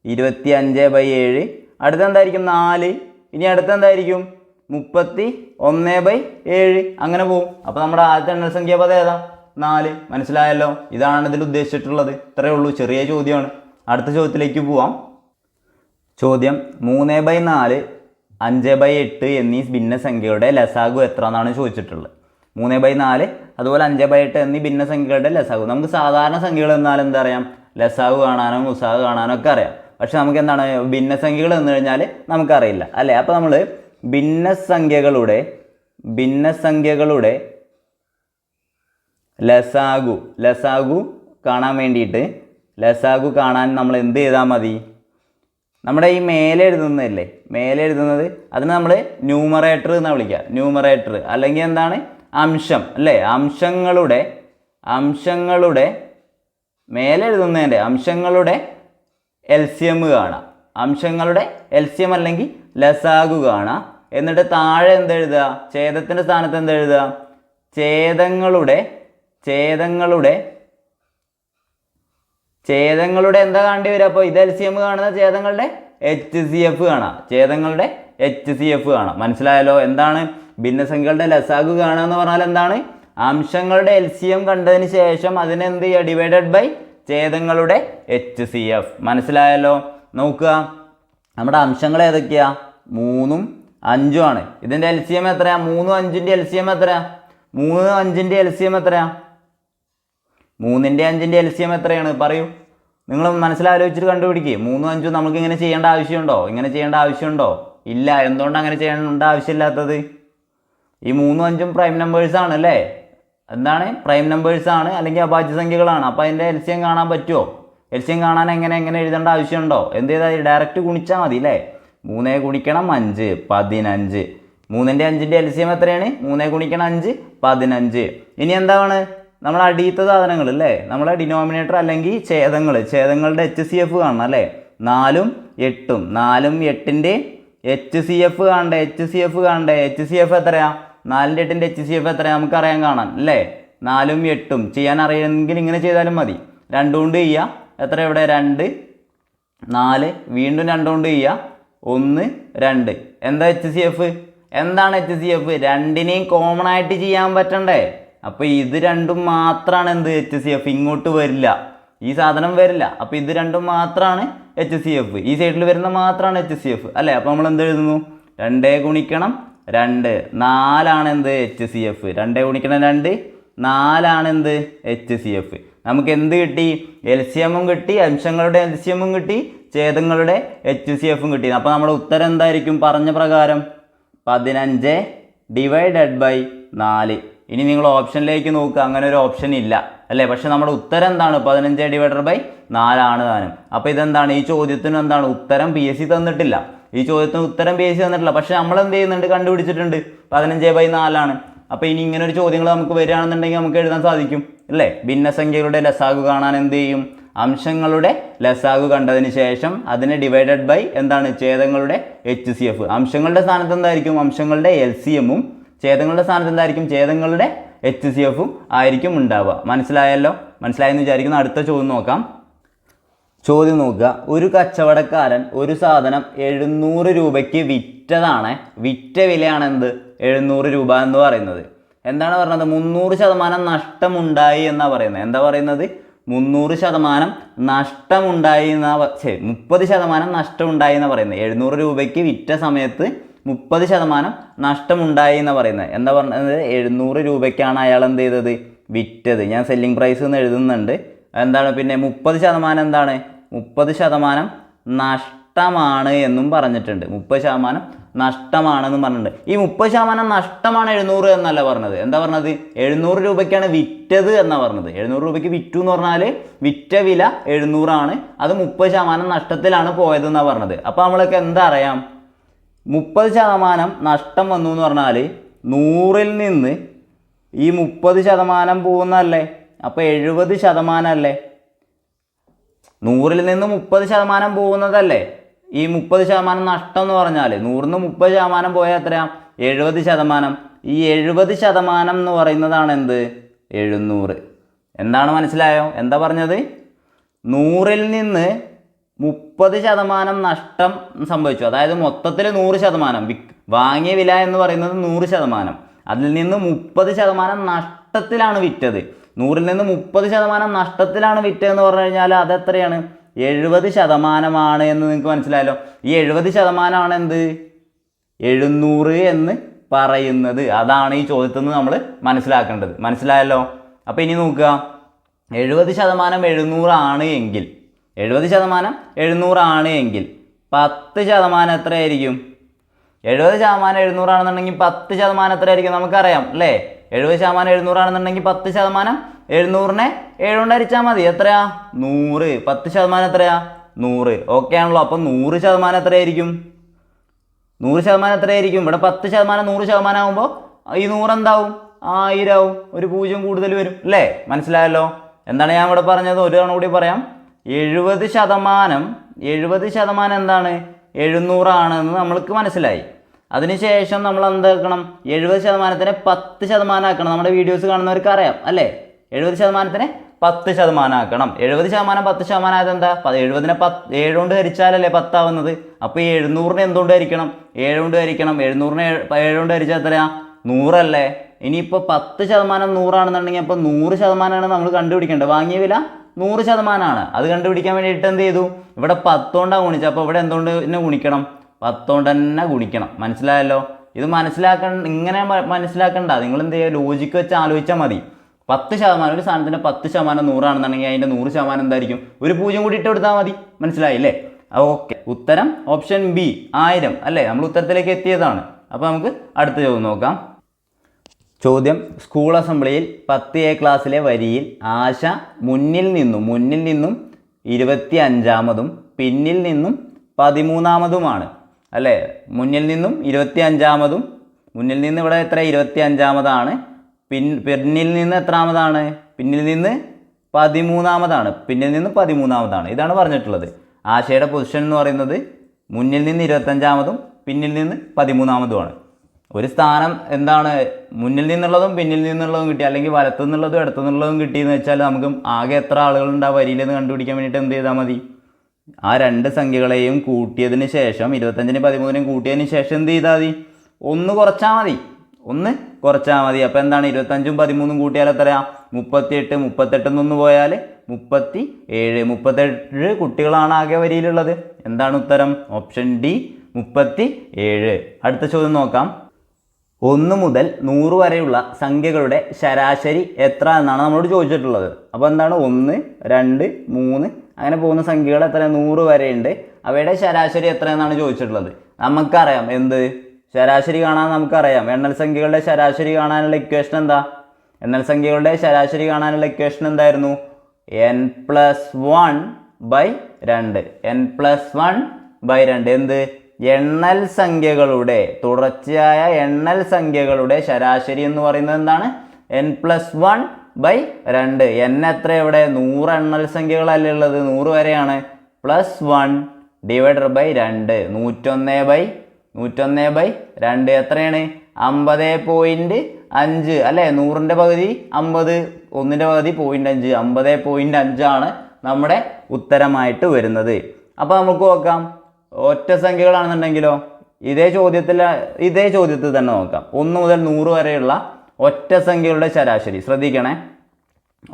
25/7. അടുത്ത എന്തായിരിക്കും? 4. ഇനി അടുത്ത എന്തായിരിക്കും? 31/7. അങ്ങനെ പോകും. അപ്പോൾ നമ്മുടെ ആദ്യത്തെ എണ്ണൽ സംഖ്യാപദം ഏതാ? 4. മനസ്സിലായല്ലോ? ഇതാണ് ഇതിൽ ഉദ്ദേശിച്ചിട്ടുള്ളത്. ഇത്രയേ ഉള്ളൂ, ചെറിയ ചോദ്യമാണ്. അടുത്ത ചോദ്യത്തിലേക്ക് പോവാം. ചോദ്യം: 3/4, 5/8 എന്നീ ഭിന്നസംഖ്യകളുടെ ലസാഗു എത്ര എന്നാണ് ചോദിച്ചിട്ടുള്ളത്. 3/4 അതുപോലെ 5/8 എന്നീ ഭിന്നസംഖ്യകളുടെ ലസാഗു. നമുക്ക് സാധാരണ സംഖ്യകൾ എന്നാൽ എന്താ അറിയാം? ലസാഗു കാണാനോ മുസാഗു കാണാനോ ഒക്കെ അറിയാം. പക്ഷെ നമുക്ക് എന്താണ് ഭിന്നസംഖ്യകൾ എന്ന് കഴിഞ്ഞാൽ നമുക്കറിയില്ല അല്ലേ. അപ്പോൾ നമ്മൾ ഭിന്നസംഖ്യകളുടെ ലസാഗു കാണാൻ വേണ്ടിയിട്ട് ലസാഗു കാണാൻ നമ്മൾ എന്ത് ചെയ്താൽ മതി? നമ്മുടെ ഈ മേലെ എഴുതുന്നത് അതിന് നമ്മൾ ന്യൂമറേറ്റർ എന്നാണ് വിളിക്കുക. ന്യൂമറേറ്റർ അല്ലെങ്കിൽ എന്താണ് അംശം അല്ലേ. അംശങ്ങളുടെ മേലെ എഴുതുന്നതിൻ്റെ അംശങ്ങളുടെ LCM കാണാം. അംശങ്ങളുടെ LCM അല്ലെങ്കിൽ ലസാഗു കാണാം. എന്നിട്ട് താഴെ എന്തെഴുതുക? ഛേദത്തിൻ്റെ സ്ഥാനത്ത് എന്തെഴുതുക? ഛേദങ്ങളുടെ എന്താ കാണേണ്ടി വരിക? അപ്പോൾ ഇത് LCM കാണുന്ന ഛേദങ്ങളുടെ HCF കാണാം. മനസ്സിലായല്ലോ? എന്താണ് ഭിന്നസംഖ്യകളുടെ ലസാഗു കാണുക എന്ന് പറഞ്ഞാൽ എന്താണ്? അംശങ്ങളുടെ LCM കണ്ടതിന് ശേഷം അതിനെന്ത് ചെയ്യുക? ഡിവൈഡഡ് ബൈ ഛേദങ്ങളുടെ HCF. മനസ്സിലായല്ലോ? നോക്കുക, നമ്മുടെ അംശങ്ങൾ ഏതൊക്കെയാ? 3ഉം 5ഉം ആണ്. ഇതിൻ്റെ LCM എത്രയാ? 3ഉം 5ൻ്റെ LCM എത്രയാ? 3ഉം 5ൻ്റെ LCM എത്രയാ? 3ൻ്റെ 5ൻ്റെ LCM എത്രയാണ്? പറയൂ, നിങ്ങൾ മനസ്സിലാലോചിച്ചിട്ട് കണ്ടുപിടിക്കുക. 3ഉം 5ഉം നമുക്ക് ഇങ്ങനെ ചെയ്യേണ്ട ആവശ്യമുണ്ടോ? ഇല്ല. എന്തുകൊണ്ട് അങ്ങനെ ചെയ്യേണ്ട ആവശ്യമില്ലാത്തത്? ഈ 3ഉം 5ഉം പ്രൈം നമ്പേഴ്സ് ആണ് അല്ലേ. എന്താണ്? പ്രൈം നമ്പേഴ്സ് ആണ്, അല്ലെങ്കിൽ അഭാജ്യ സംഖ്യകളാണ്. അപ്പോൾ അതിൻ്റെ LCM കാണാൻ പറ്റുമോ? LCM കാണാൻ എങ്ങനെ എഴുതേണ്ട ആവശ്യമുണ്ടോ? എന്ത് ചെയ്താൽ ഡയറക്റ്റ് ഗുണിച്ചാൽ മതി അല്ലേ. 3 ഗുണിക്കണം 5 15. 3ൻ്റെ 5ൻ്റെ LCM എത്രയാണ്? 3 ഗുണിക്കണം 5 15. ഇനി എന്താണ്? നമ്മൾ അടിയത്തെ സാധനങ്ങൾ അല്ലേ, നമ്മളെ ഡിനോമിനേറ്റർ അല്ലെങ്കിൽ ഛേദങ്ങളുടെ HCF കാണണം അല്ലേ. 4ഉം 8ഉം 4ഉം 8ൻ്റെ HCF കാണണ്ടേ. HCF എത്രയാ? 4ൻ്റെ 8ൻ്റെ HCF എത്രയാ? നമുക്കറിയാൻ കാണാൻ അല്ലേ. 4ഉം 8ഉം ചെയ്യാൻ അറിയാമെങ്കിൽ ഇങ്ങനെ ചെയ്താലും മതി. 2 കൊണ്ട് ചെയ്യുക. എത്ര ഇവിടെ? 2 4. വീണ്ടും 2 കൊണ്ട് ചെയ്യുക. 1 2. എന്താ HCF? എന്താണ് HCF? രണ്ടിനെയും കോമൺ ആയിട്ട് ചെയ്യാൻ പറ്റണ്ടേ. അപ്പോൾ ഇത് രണ്ടും മാത്രമാണ് എന്ത്? HCF. ഇങ്ങോട്ട് വരില്ല, ഈ സാധനം വരില്ല. അപ്പോൾ ഇത് രണ്ടും മാത്രമാണ് HCF. ഈ സൈഡിൽ വരുന്ന മാത്രമാണ് HCF അല്ലേ. അപ്പോൾ നമ്മൾ എന്ത് എഴുതുന്നു? 2 ഗുണിക്കണം 2 4 എന്ത്? HCF. 2 ഗുണിക്കണം 2 4 എന്ത്? HCF. നമുക്ക് എന്ത് കിട്ടി? LCMും കിട്ടി, അംശങ്ങളുടെ LCMും കിട്ടി, ഛേദങ്ങളുടെ HCFും കിട്ടി. അപ്പോൾ നമ്മുടെ ഉത്തരം എന്തായിരിക്കും? പറഞ്ഞ പ്രകാരം 15 ഡിവൈഡഡ് ബൈ 4. ഇനി നിങ്ങൾ ഓപ്ഷനിലേക്ക് നോക്കുക, അങ്ങനെ ഒരു ഓപ്ഷൻ ഇല്ല അല്ലേ. പക്ഷെ നമ്മുടെ ഉത്തരം എന്താണ്? 15 ഡിവൈഡഡ് ബൈ 4 ആണ് താനും. അപ്പോൾ ഇതെന്താണ്? ഈ ചോദ്യത്തിന് എന്താണ് ഉത്തരം? PSC തന്നിട്ടില്ല. ഈ ചോദ്യത്തിന് ഉത്തരം PSC തന്നിട്ടില്ല. പക്ഷെ നമ്മൾ എന്ത് ചെയ്യുന്നുണ്ട്? കണ്ടുപിടിച്ചിട്ടുണ്ട് 15/4 ആണ്. അപ്പോൾ ഇനി ഇങ്ങനെ ഒരു ചോദ്യങ്ങൾ നമുക്ക് വരികയാണെന്നുണ്ടെങ്കിൽ നമുക്ക് എഴുതാൻ സാധിക്കും അല്ലേ. ഭിന്നസംഖ്യകളുടെ ലസാഗു കാണാൻ എന്ത് ചെയ്യും? അംശങ്ങളുടെ ലസാഗു കണ്ടതിന് ശേഷം അതിനെ ഡിവൈഡഡ് ബൈ എന്താണ്? ഛേദങ്ങളുടെ HCF. അംശങ്ങളുടെ സ്ഥാനത്ത് എന്തായിരിക്കും? അംശങ്ങളുടെ LCMും. ഛേദങ്ങളുടെ സ്ഥാനത്ത് എന്തായിരിക്കും? ഛേദങ്ങളുടെ HCFും ആയിരിക്കും ഉണ്ടാവുക. മനസ്സിലായെന്ന് വിചാരിക്കുന്നു. അടുത്ത ചോദ്യം നോക്കാം. ചോദ്യം നോക്കുക. ഒരു കച്ചവടക്കാരൻ ഒരു സാധനം 700 രൂപയ്ക്ക് വിറ്റതാണ്. വിറ്റ വിലയാണ് എന്ത്? 700 രൂപ എന്ന് പറയുന്നത്. എന്താണ് പറഞ്ഞത്? 300% നഷ്ടമുണ്ടായി എന്നാണ് പറയുന്നത്. എന്താ പറയുന്നത്? 300% നഷ്ടമുണ്ടായി എന്നാ 30% നഷ്ടമുണ്ടായി എന്നാണ് പറയുന്നത്. 700 രൂപയ്ക്ക് വിറ്റ സമയത്ത് 30% നഷ്ടമുണ്ടായി എന്നാണ് പറയുന്നത്. എന്താ പറഞ്ഞത്? 700 രൂപയ്ക്കാണ് അയാൾ എന്ത് ചെയ്തത്? വിറ്റത്. ഞാൻ സെല്ലിംഗ് പ്രൈസ് എന്ന് എഴുതുന്നുണ്ട്. എന്താണ് പിന്നെ 30% എന്താണ്? 30% നഷ്ടമാണ് എന്നും പറഞ്ഞിട്ടുണ്ട്. 30% നഷ്ടമാണെന്നും പറഞ്ഞിട്ടുണ്ട്. ഈ 30% നഷ്ടമാണ് 700 എന്നല്ല പറഞ്ഞത്. എന്താ പറഞ്ഞത്? 700 രൂപയ്ക്കാണ് വിറ്റത് എന്നാണ് പറഞ്ഞത്. 700 രൂപയ്ക്ക് വിറ്റു എന്ന് പറഞ്ഞാൽ വിറ്റ വില 700 ആണ്. അത് 30% നഷ്ടത്തിലാണ് പോയതെന്നാണ് പറഞ്ഞത്. അപ്പോൾ നമ്മളൊക്കെ എന്താ അറിയാം? 30% നഷ്ടം വന്നു എന്ന് പറഞ്ഞാൽ 100ൽ നിന്ന് ഈ 30% പോകുന്നതല്ലേ. അപ്പോൾ 70% അല്ലേ. 100ൽ നിന്ന് 30% പോകുന്നതല്ലേ ഈ 30% നഷ്ടം എന്ന് പറഞ്ഞാൽ. 100ൽ നിന്ന് 30% പോയാൽ എത്രയാ? 70%. ഈ 70% എന്ന് പറയുന്നതാണ് എന്ത്? 700. എന്താണ് മനസ്സിലായോ? എന്താ പറഞ്ഞത്? 100ൽ നിന്ന് 30% നഷ്ടം സംഭവിച്ചു. അതായത് മൊത്തത്തിൽ 100%. വാങ്ങിയ വില എന്ന് പറയുന്നത് 100%. അതിൽ നിന്ന് 30% നഷ്ടത്തിലാണ് വിറ്റത്. 100ൽ നിന്ന് 30% നഷ്ടത്തിലാണ് വിറ്റതെന്ന് പറഞ്ഞു കഴിഞ്ഞാൽ അതെത്രയാണ്? 70% എന്ന് നിങ്ങൾക്ക് മനസ്സിലായല്ലോ. ഈ 70% എന്ത്? 700 എന്ന് പറയുന്നത്. അതാണ് ഈ ചോദ്യത്തിൽ നിന്ന് നമ്മൾ മനസ്സിലാക്കേണ്ടത്. മനസ്സിലായല്ലോ? അപ്പോൾ ഇനി നോക്കുക. 70% 700 ആണ് എങ്കിൽ 70% 700 ആണ് എങ്കിൽ 10% എത്രയായിരിക്കും? 70% 700 ആണെന്നുണ്ടെങ്കിൽ 10% എത്രയായിരിക്കും നമുക്കറിയാം അല്ലേ? 70% 700 ആണെന്നുണ്ടെങ്കിൽ 10% 700നെ 7 കൊണ്ട് ഹരിച്ചാൽ മതി. എത്രയാ? 100. 10% എത്രയാ? 100. ഓക്കെ ആണല്ലോ. അപ്പം 100% എത്രയായിരിക്കും? 100% എത്രയായിരിക്കും? ഇവിടെ 10% 100% ആകുമ്പോൾ ഈ 100 എന്താവും? 1000 ആവും. ഒരു 0 കൂടുതൽ വരും അല്ലേ? മനസ്സിലായല്ലോ. എന്താണ് ഞാൻ ഇവിടെ പറഞ്ഞത്? ഒരു തവണ കൂടി പറയാം. 70% എന്താണ്? 700 ആണെന്ന് നമ്മൾക്ക് മനസ്സിലായി. അതിനുശേഷം നമ്മൾ എന്താക്കണം? 70%നെ 10% ആക്കണം. നമ്മുടെ വീഡിയോസ് കാണുന്നവർക്ക് അറിയാം അല്ലേ? 70%നെ 10% ആക്കണം. 70% 10% ആയത് എന്താ? 70നെ 7 കൊണ്ട് ഹരിച്ചാലല്ലേ 10 ആവുന്നത്. അപ്പോൾ ഈ 700നെ എന്തുകൊണ്ട് ഹരിക്കണം? 7 കൊണ്ട് ഹരിക്കണം. 700നെ 7 കൊണ്ട് ഹരിച്ചാൽ എത്രയാ? 100 അല്ലേ? ഇനിയിപ്പോൾ 10% 100 ആണെന്നുണ്ടെങ്കിൽ അപ്പോൾ 100%ആണ് നമ്മൾ കണ്ടുപിടിക്കേണ്ടത്. വാങ്ങിയ വില 100% അത് കണ്ടുപിടിക്കാൻ വേണ്ടിയിട്ട് എന്ത് ചെയ്തു? ഇവിടെ 10 കൊണ്ടാണ് ഗുണിച്ചത്. അപ്പോൾ ഇവിടെ എന്തുകൊണ്ട് തന്നെ ഗുണിക്കണം? 10 കൊണ്ട് തന്നെ ഗുണിക്കണം. മനസ്സിലായല്ലോ. ഇത് ഇങ്ങനെ മനസ്സിലാക്കണ്ട. നിങ്ങൾ എന്ത് ചെയ്യുക? ലോജിക്ക് വെച്ച് ആലോചിച്ചാൽ മതി. 10% ഒരു സാധനത്തിൻ്റെ 10% 100 ആണെന്നുണ്ടെങ്കിൽ അതിൻ്റെ 100% എന്തായിരിക്കും? ഒരു 0 കൂടി ഇട്ട് കൊടുത്താൽ മതി. മനസ്സിലായില്ലേ? ഓക്കെ. ഉത്തരം ഓപ്ഷൻ ബി 1000 അല്ലേ? നമ്മൾ ഉത്തരത്തിലേക്ക് എത്തിയതാണ്. അപ്പോൾ നമുക്ക് അടുത്ത ചോദ്യം നോക്കാം. ചോദ്യം: സ്കൂൾ അസംബ്ലിയിൽ 10A ക്ലാസ്സിലെ വരിയിൽ ആശ മുന്നിൽ നിന്നും 25-ാമതും പിന്നിൽ നിന്നും 13-ാമതുമാണ് അല്ലേ? മുന്നിൽ നിന്നും 25-ാമതും, മുന്നിൽ നിന്ന് ഇവിടെ എത്ര? 25-ാമതാണ്. പിന്നിൽ നിന്ന് എത്രാമതാണ്? പിന്നിൽ നിന്ന് 13-ാമതാണ്. പിന്നിൽ നിന്ന് 13-ാമതാണ്. ഇതാണ് പറഞ്ഞിട്ടുള്ളത്. ആശയുടെ പൊസിഷൻ എന്ന് പറയുന്നത് മുന്നിൽ നിന്ന് 25-ാമതും പിന്നിൽ നിന്ന് 13-ാമതുമാണ്. ഒരു സ്ഥാനം എന്താണ്? മുന്നിൽ നിന്നുള്ളതും പിന്നിൽ നിന്നുള്ളതും കിട്ടി, അല്ലെങ്കിൽ വലത്തു നിന്നുള്ളതും ഇടത്തു നിന്നുള്ളതും കിട്ടിയെന്ന് വെച്ചാൽ നമുക്ക് ആകെ എത്ര ആളുകളുണ്ട് ആ വരിയിലെന്ന് കണ്ടുപിടിക്കാൻ വേണ്ടിയിട്ട് എന്ത് ചെയ്താൽ മതി? ആ രണ്ട് സംഖ്യകളെയും കൂട്ടിയതിന് ശേഷം 25-നും 13-നും കൂട്ടിയതിന് ശേഷം എന്ത് ചെയ്താൽ മതി? ഒന്ന് കുറച്ചാൽ മതി. അപ്പോൾ എന്താണ്? 25-ഉം 13-ഉം കൂട്ടിയാൽ എത്രയാ? 38. 38 നിന്ന് പോയാൽ 37. 37 കുട്ടികളാണ് ആകെ വരിയിലുള്ളത്. എന്താണ് ഉത്തരം? Option D 37. അടുത്ത ചോദ്യം നോക്കാം. 1 മുതൽ 100 വരെയുള്ള സംഖ്യകളുടെ ശരാശരി എത്ര എന്നാണ് നമ്മളോട് ചോദിച്ചിട്ടുള്ളത്. അപ്പോൾ എന്താണ്? 1, 2, 3 അങ്ങനെ പോകുന്ന സംഖ്യകൾ എത്ര? 100 വരെയുണ്ട്. അവയുടെ ശരാശരി എത്ര എന്നാണ് ചോദിച്ചിട്ടുള്ളത്. നമുക്കറിയാം എന്ത്? ശരാശരി കാണാൻ നമുക്കറിയാം. എണ്ണൽ സംഖ്യകളുടെ ശരാശരി കാണാനുള്ള ഇക്വേഷൻ എന്താ? എണ്ണൽ സംഖ്യകളുടെ ശരാശരി കാണാനുള്ള ഇക്വേഷൻ എന്തായിരുന്നു? n+1/2. n+1/2 എന്ത്? എണ്ണൽ സംഖ്യകളുടെ, തുടർച്ചയായ എണ്ണൽ സംഖ്യകളുടെ ശരാശരി എന്ന് പറയുന്നത് എന്താണ്? n+1/2. n എത്ര? ഇവിടെ 100 എണ്ണൽ സംഖ്യകളല്ലേ ഉള്ളത്? 100 വരെയാണ്. +1 /2 101/2 എത്രയാണ്? 50.5 അല്ലേ? 100ൻ്റെ പകുതി 50, 1ൻ്റെ പകുതി 0.5, 50.5 ആണ് നമ്മുടെ ഉത്തരമായിട്ട് വരുന്നത്. അപ്പോൾ നമുക്ക് നോക്കാം. ഒറ്റ സംഖ്യകളാണെന്നുണ്ടെങ്കിലോ ഇതേ ചോദ്യത്തിൽ തന്നെ നോക്കാം. 1 മുതൽ 100 വരെയുള്ള ഒറ്റ സംഖ്യകളുടെ ശരാശരി ശ്രദ്ധിക്കണേ.